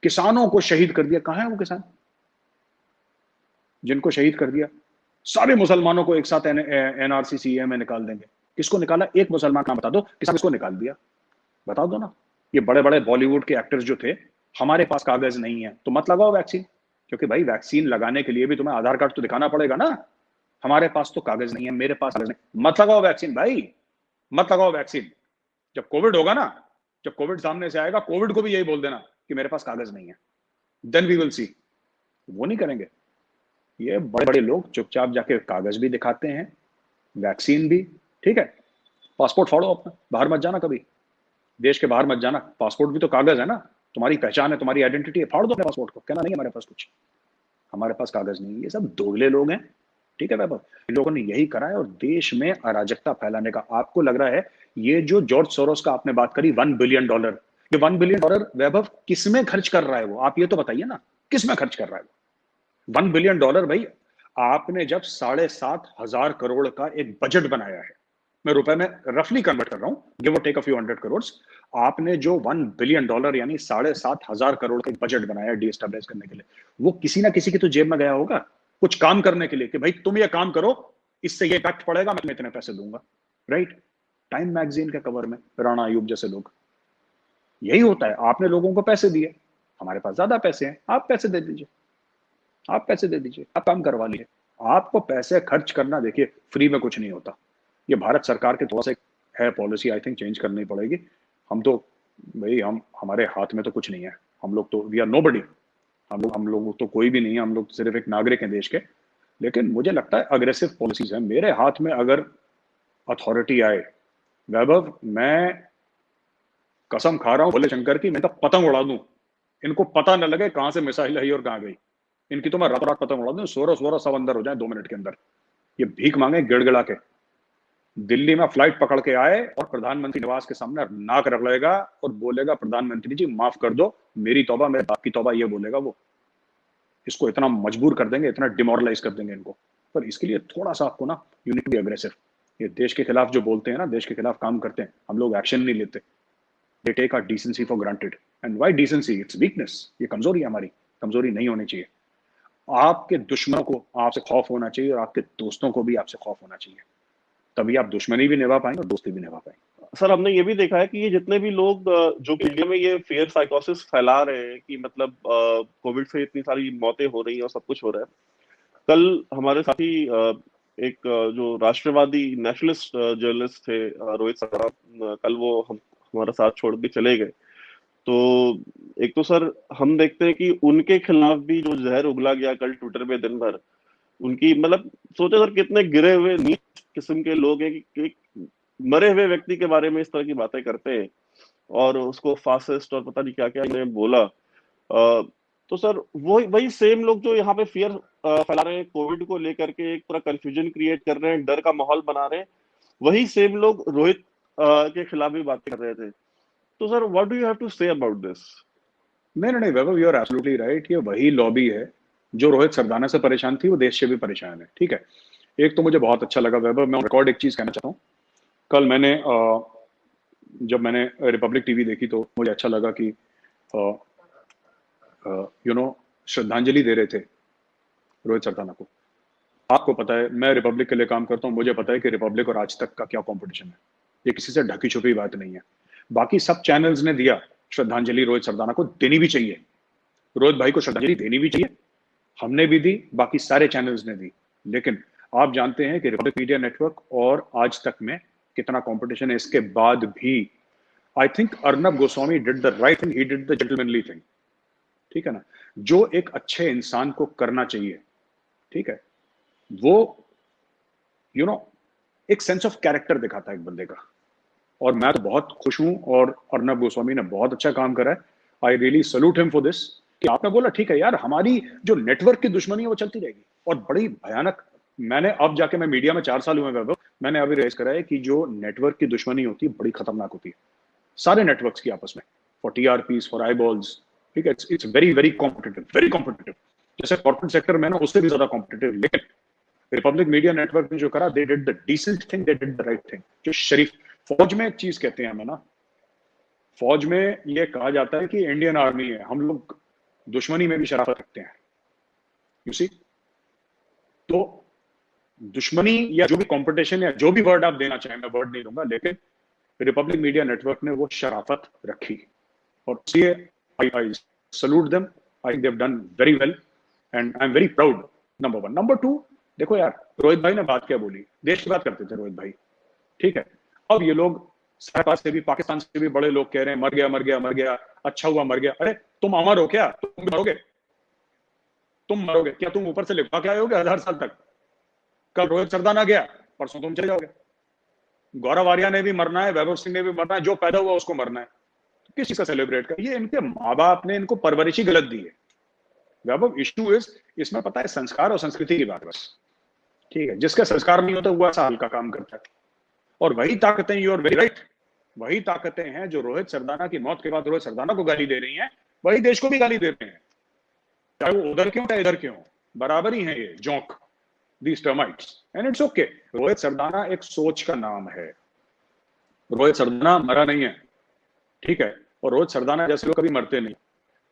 किसानों को शहीद कर दिया। कहाँ है वो किसान जिनको शहीद कर दिया? सारे मुसलमानों को एक साथ एनआरसी सीए में निकाल देंगे। किसको निकाला? एक मुसलमान नाम बता दो, किसको निकाल दिया? बता दो ना। ये बड़े बड़े बॉलीवुड के एक्टर्स जो थे, हमारे पास कागज नहीं है तो मत लगाओ वैक्सीन, क्योंकि भाई वैक्सीन लगाने के लिए भी तुम्हें आधार कार्ड तो दिखाना पड़ेगा ना। हमारे पास तो कागज नहीं है, मेरे पास कागज नहीं, मत लगाओ वैक्सीन भाई, मत लगाओ वैक्सीन। जब कोविड होगा ना, जब कोविड सामने से आएगा, कोविड को भी यही बोल देना कि मेरे पास कागज नहीं है, देन वी विल सी। वो नहीं करेंगे। ये बड़े बड़े लोग चुपचाप जाके कागज भी दिखाते हैं, वैक्सीन भी, ठीक है। पासपोर्ट फाड़ो अपना, बाहर मत जाना कभी, देश के बाहर मत जाना। पासपोर्ट भी तो कागज है ना, तुम्हारी पहचान है, तुम्हारी आइडेंटिटी है। फाड़ दो अपने पासपोर्ट को, कहना नहीं हमारे पास कुछ, हमारे पास कागज नहीं। ये सब दोगले लोग हैं, ठीक है वैभव। इन लोगों ने यही करा है और देश में अराजकता फैलाने का। आपको लग रहा है ये जो जॉर्ज सोरोस का आपने बात करी, $1 बिलियन, ये $1 बिलियन वैभव किस में खर्च कर रहा है वो? आप ये तो बताइए ना, किस में खर्च कर रहा है वो $1 बिलियन? भाई आपने जब 7,500 करोड़ का एक बजट बनाया है, मैं रुपए में रफली कन्वर्ट कर रहा हूं, गिव और take a few hundred crore, आपने जो $1 बिलियन यानी 7,500 करोड़ का बजट बनाया डीस्टेबलाइज करने के लिए, वो किसी ना किसी की तो जेब में गया होगा कुछ काम करने के लिए, कि भाई तुम ये काम करो, इससे ये इम्पैक्ट पड़ेगा, मैं तुम्हें इतने पैसे दूंगा, राइट। टाइम मैगजीन के कवर में राणा अयूब जैसे लोग, यही होता है। आपने लोगों को पैसे दिए, हमारे पास ज्यादा पैसे हैं, आप पैसे दे दीजिए, आप पैसे दे दीजिए, आप काम करवा लीजिए। आपको पैसे खर्च करना, देखिए फ्री में कुछ नहीं होता। ये भारत सरकार के थोड़ा सा है पॉलिसी, आई थिंक चेंज करनी पड़ेगी। हम तो भाई, हम हमारे हाथ में तो कुछ नहीं है, हम लोग तो वी आर नोबडी, हम लोग तो कोई भी नहीं है, हम लोग सिर्फ एक नागरिक हैं देश के। लेकिन मुझे लगता है अग्रेसिव पॉलिसीज है। मेरे हाथ में अगर अथॉरिटी आए वैभव, मैं कसम खा रहा हूं भोले शंकर की, मैं तो पतंग उड़ा दूं, इनको पता न लगे कहां से मिसाइल आई और कहां गई। इनकी तो मैं रात रात पतंग उड़ा दूं, सोरो सोरो सब अंदर हो जाए 2 मिनट के अंदर। ये भीख मांगे गिड़गिड़ा के, दिल्ली में फ्लाइट पकड़ के आए और प्रधानमंत्री निवास के सामने नाक रगड़ेगा और बोलेगा, प्रधानमंत्री जी माफ कर दो, मेरी तौबा, मेरे बाप की तौबा, ये बोलेगा वो। इसको इतना मजबूर कर देंगे, इतना डिमोरलाइज कर देंगे इनको। पर इसके लिए थोड़ा सा आपको ना, you need to be aggressive. ये देश के खिलाफ जो बोलते हैं ना, देश के खिलाफ काम करते हैं, हम लोग एक्शन नहीं लेते। They take our decency for granted, and why decency? It's weakness, ये कमजोरी है हमारी, कमजोरी नहीं होनी चाहिए। आपके दुश्मनों को आपसे खौफ होना चाहिए और आपके दोस्तों को भी आपसे खौफ होना चाहिए, तभी आप दुश्मनी भी निभा पाएंगे और दोस्ती भी निभा पाएंगे। सर हमने ये भी देखा है कि ये जितने भी लोग जो कि इंडिया में ये फियर साइकोसिस फैला रहे हैं कि मतलब कोविड से इतनी सारी मौतें हो रही हैं और सब कुछ हो रहा है। कल हमारे साथी एक जो राष्ट्रवादी नेशनलिस्ट जर्नलिस्ट थे रोहित सरा, कल वो हमारा साथ छोड़ के चले गए। तो एक तो सर हम देखते हैं कि उनके खिलाफ भी जो जहर उगला गया कल ट्विटर पे दिन भर, उनकी मतलब सोचे सर कितने गिरे हुए नीच किस्म के लोग हैं कि एक मरे हुए व्यक्ति के बारे में इस तरह की बातें करते हैं और उसको फासिस्ट और पता नहीं क्या क्या इन्हें बोला। तो सर वही वही सेम लोग जो यहाँ पे फियर फैला रहे हैं कोविड को लेकर के, एक पूरा कंफ्यूजन क्रिएट कर रहे हैं, डर का माहौल बना रहे हैं, वही सेम लोग रोहित के खिलाफ भी बातें कर रहे थे। तो sir what do you have to say about this? नहीं नहीं नहीं Vaibhav, you are absolutely right. ये वही लॉबी है जो रोहित सरदाना से परेशान थी वो देश से भी परेशान है, ठीक है। एक तो मुझे बहुत अच्छा लगा वैभव, मैं रिकॉर्ड एक चीज कहना चाहता हूँ। कल मैंने जब मैंने रिपब्लिक टीवी देखी तो मुझे अच्छा लगा कि श्रद्धांजलि दे रहे थे रोहित सरदाना को। आपको पता है मैं रिपब्लिक के लिए काम करता हूँ, मुझे पता है कि रिपब्लिक और आज तक का क्या कंपटीशन है, ये किसी से ढकी छुपी बात नहीं है। बाकी सब चैनल्स ने दिया श्रद्धांजलि, रोहित सरदाना को देनी भी चाहिए, रोहित भाई को श्रद्धांजलि देनी भी चाहिए, हमने भी दी, बाकी सारे चैनल्स ने दी। लेकिन आप जानते हैं कि रिपब्लिक मीडिया नेटवर्क और आज तक में कितना कंपटीशन है, इसके बाद भी I think Arnab Goswami did the right thing, he did the gentlemanly thing, ठीक है ना, जो एक अच्छे इंसान को करना चाहिए, ठीक है। वो एक सेंस ऑफ कैरेक्टर दिखाता है एक बंदे का, और मैं तो बहुत खुश हूं, और अर्नब गोस्वामी ने बहुत अच्छा काम करा है। I really salute him for this, कि आपने बोला ठीक है यार, हमारी जो नेटवर्क की दुश्मनी है वो चलती रहेगी, और बड़ी भयानक। मैंने अब जाके, मैं मीडिया में 4 साल हुए वैभव, मैंने अभी रेज करा है कि जो नेटवर्क की दुश्मनी होती है बड़ी खतरनाक होती है, सारे नेटवर्क्स की आपस में, फॉर टीआरपीज, फॉर आईबॉल्स, ठीक है। It's very very competitive, very competitive. जैसे कॉर्पोरेट सेक्टर में ना, उससे भी ज्यादा कॉम्पिटिटिव। लेकिन रिपब्लिक मीडिया नेटवर्क ने जो करा, they did the decent thing, they did the right thing, जो शरीफ। फौज में एक चीज कहते हैं हमें ना, फौज में ये कहा जाता है कि इंडियन आर्मी है, हम लोग दुश्मनी में भी शराफत रखते हैं, यू सी। तो दुश्मनी या जो भी कंपटीशन या जो भी वर्ड आप देना चाहें, मैं वर्ड नहीं दूंगा, लेकिन रिपब्लिक मीडिया नेटवर्क ने वो शराफत रखी, और इसलिए I salute them. I think they have done very well and I am very proud, number 1। Number 2, देखो यार, रोहित भाई ने बात क्या बोली, देश की बात करते थे रोहित भाई, ठीक है। अब ये लोग पास से भी, पाकिस्तान से भी बड़े लोग कह रहे हैं मर गया, मर गया, मर गया, अच्छा हुआ मर गया। अरे तुम अमर हो क्या? तुम भी मरोगे, तुम मरोगे क्या? तुम ऊपर से लिखवा के आए होगे 1000 साल तक? कल रोहित सरदाना गया, परसों तुम चले जाओगे। गौरव आर्या ने भी मरना है, वैभव सिंह ने भी मरना है, जो पैदा हुआ उसको मरना है। तो किस चीज का सेलिब्रेट कर? ये इनके माँ बाप ने इनको परवरिश ही गलत दी है वैभव। इश्यू इज, इसमें पता है संस्कार और संस्कृति की बात बस, ठीक है। जिसका संस्कार नहीं होता वो ऐसा हल्का काम करता है, और वही ताकतें, यू आर वेरी राइट, वही ताकतें हैं जो रोहित सरदाना की मौत के बाद रोहित सरदाना को गाली दे रही हैं, वही देश को भी गाली दे रहे हैं, चाहे वो उधर क्यों चाहे इधर क्यों, बराबर ही है ये जोंक, these termites, and it's okay. Rohit Sardana एक सोच का नाम है, रोहित सरदाना मरा नहीं है, ठीक है, और रोहित सरदाना जैसे लोग कभी मरते नहीं।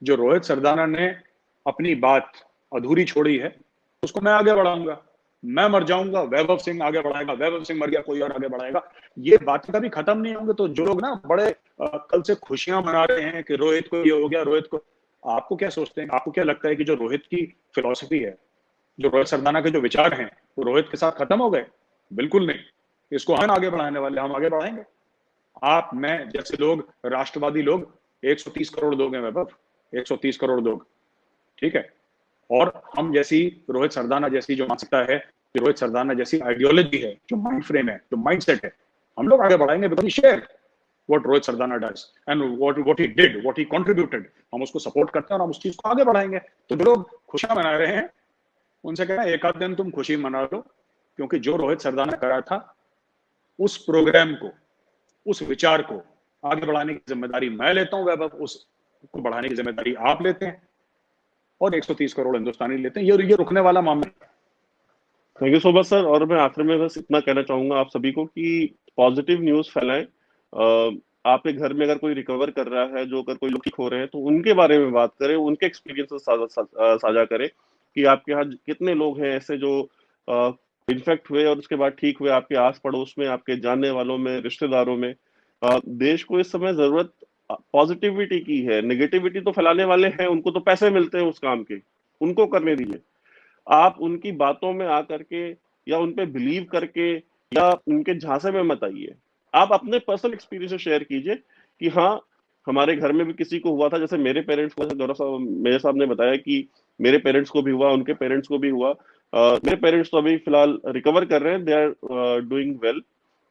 जो रोहित सरदाना ने अपनी बात अधूरी छोड़ी है, उसको मैं आगे बढ़ाऊंगा। मैं मर जाऊंगा, वैभव सिंह आगे बढ़ाएगा, वैभव सिंह मर गया, कोई और आगे बढ़ाएगा। ये बातें कभी खत्म नहीं होंगे। तो जो लोग ना बड़े कल से खुशियां मना रहे हैं कि रोहित को ये हो गया, रोहित को, आपको क्या सोचते हैं, आपको क्या लगता है कि जो रोहित की फिलॉसफी है, जो रोहित सरदाना के जो विचार हैं, वो रोहित के साथ खत्म हो गए? बिल्कुल नहीं। इसको हम आगे बढ़ाने वाले, हम आगे बढ़ाएंगे। आप, मैं जैसे लोग, राष्ट्रवादी लोग, 130 करोड़ लोग हैं वैभव, 130 करोड़ लोग, ठीक है। और हम जैसी, रोहित सरदाना जैसी जो मानसिकता है, रोहित सरदाना जैसी आइडियोलॉजी है, जो माइंड फ्रेम है, जो माइंडसेट है, हम लोग आगे बढ़ाएंगे, because we share what Rohit Sardana does and what he did, what he contributed. हम उसको सपोर्ट करते हैं और हम उस चीज को आगे बढ़ाएंगे। तो जो लोग खुशियां मना रहे हैं, उनसे कहना एक आध दिन तुम खुशी मना लो, क्योंकि जो रोहित सरदाना करा था, उस प्रोग्राम को, उस विचार को आगे बढ़ाने की जिम्मेदारी मैं लेता हूं वैभव, उसको बढ़ाने की जिम्मेदारी आप लेते हैं, और 130 करोड़ हिंदुस्तानी लेते हैं। ये रुकने वाला मामला। Thank you so much sir. और मैं आखिर में बस इतना कहना चाहूंगा आप सभी को कि पॉजिटिव न्यूज फैलाएं। आपके घर में अगर कोई रिकवर कर रहा है, जो अगर कोई लोग ठीक हो रहे हैं, तो उनके बारे में बात करें, उनके एक्सपीरियंस साझा करें कि आपके यहाँ कितने लोग हैं ऐसे जो इन्फेक्ट हुए और उसके बाद ठीक हुए, आपके आस पड़ोस में, आपके जानने वालों में, रिश्तेदारों में। देश को इस समय जरूरत पॉजिटिविटी की है। नेगेटिविटी तो फैलाने वाले हैं, उनको तो पैसे मिलते हैं उस काम के, उनको करने दीजिए। आप उनकी बातों में आकर के या उन पे बिलीव करके या उनके झांसे में मत आइए। आप अपने पर्सनल एक्सपीरियंस शेयर कीजिए कि हाँ, हमारे घर में भी किसी को हुआ था। जैसे मेरे पेरेंट्स को, गौरव साहब, मेरे साहब ने बताया कि मेरे पेरेंट्स को भी हुआ, उनके पेरेंट्स को भी हुआ। मेरे पेरेंट्स तो अभी फिलहाल रिकवर कर रहे हैं, they are doing well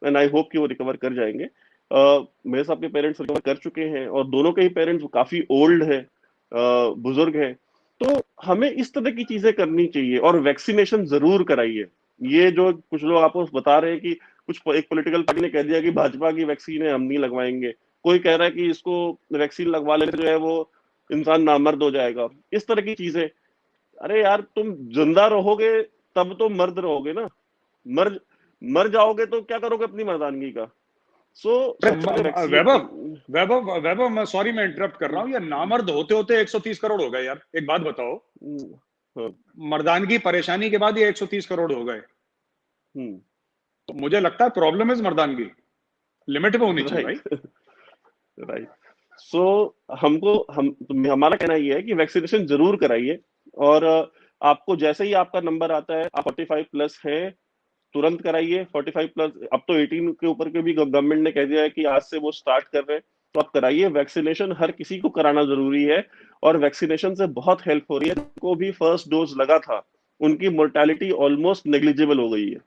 and I hope कि वो रिकवर कर जाएंगे। मेरे साहब के पेरेंट्स रिकवर कर चुके हैं और दोनों के ही पेरेंट्स काफी ओल्ड है, बुजुर्ग है। तो हमें इस तरह की चीजें करनी चाहिए और वैक्सीनेशन जरूर कराइए। ये जो कुछ लोग आपको बता रहे हैं कि कुछ एक पॉलिटिकल पार्टी ने कह दिया कि भाजपा की वैक्सीन है, हम नहीं लगवाएंगे, कोई कह रहा है कि इसको वैक्सीन लगवा लेने जो है वो इंसान नामर्द हो जाएगा, इस तरह की चीजें अरे यार तुम जिंदा रहोगे तब तो मर्द रहोगे ना, मर मर जाओगे तो क्या करोगे अपनी मर्दानगी का? सो सबसे पहले वैभव वैक्सीन। वैभव वैभव, मैं सॉरी, मैं इंटरप्ट कर रहा हूँ, ये नामर्द होते होते 130 करोड़ हो गए यार, एक बात बताओ। हाँ। मर्दानगी परेशानी के बाद ये 130 करोड़ हो गए, हम्म। तो मुझे लगता है प्रॉब्लम इज मर्दानगी, लिमिट पे होनी चाहिए भाई। राइट। राइट। सो हमारा कहना ये है कि वैक्सीनेशन जरूर कराइए। और आपको जैसे ही आपका नंबर आता है, आप 45 प्लस है, तुरंत कराइए। 45 प्लस, अब तो 18 के ऊपर के भी गवर्नमेंट ने कह दिया है कि आज से वो स्टार्ट कर रहे हैं, तो आप कराइए। वैक्सीनेशन हर किसी को कराना जरूरी है, और वैक्सीनेशन से बहुत हेल्प हो रही है। जिनको भी फर्स्ट डोज लगा था उनकी मोर्टेलिटी ऑलमोस्ट नेग्लिजिबल हो गई है,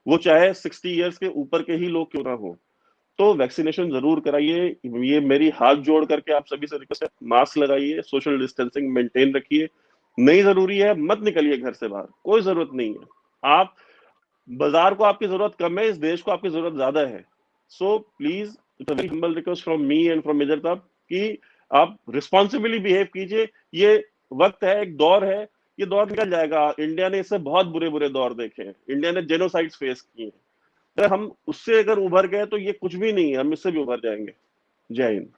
वो चाहे 60 ईयर्स के ऊपर के ही लोग क्यों ना हो। तो वैक्सीनेशन जरूर कराइए, ये मेरी हाथ जोड़ करके आप सभी से रिक्वेस्ट है। मास्क लगाइए, सोशल डिस्टेंसिंग मेंटेन रखिए। नहीं जरूरी है मत निकलिए घर से बाहर, कोई जरूरत नहीं है। आप, बाजार को आपकी जरूरत कम है, इस देश को आपकी जरूरत ज्यादा है। So please, it's a very humble request from me and from major साहब कि आप रिस्पॉन्सिबली बिहेव कीजिए। ये वक्त है, एक दौर है, ये दौर निकल जाएगा। इंडिया ने इससे बहुत बुरे बुरे दौर देखे हैं, इंडिया ने जेनोसाइड्स फेस किए हैं। अगर हम उससे अगर उभर गए तो ये कुछ भी नहीं है, हम इससे भी उभर जाएंगे। जय हिंद।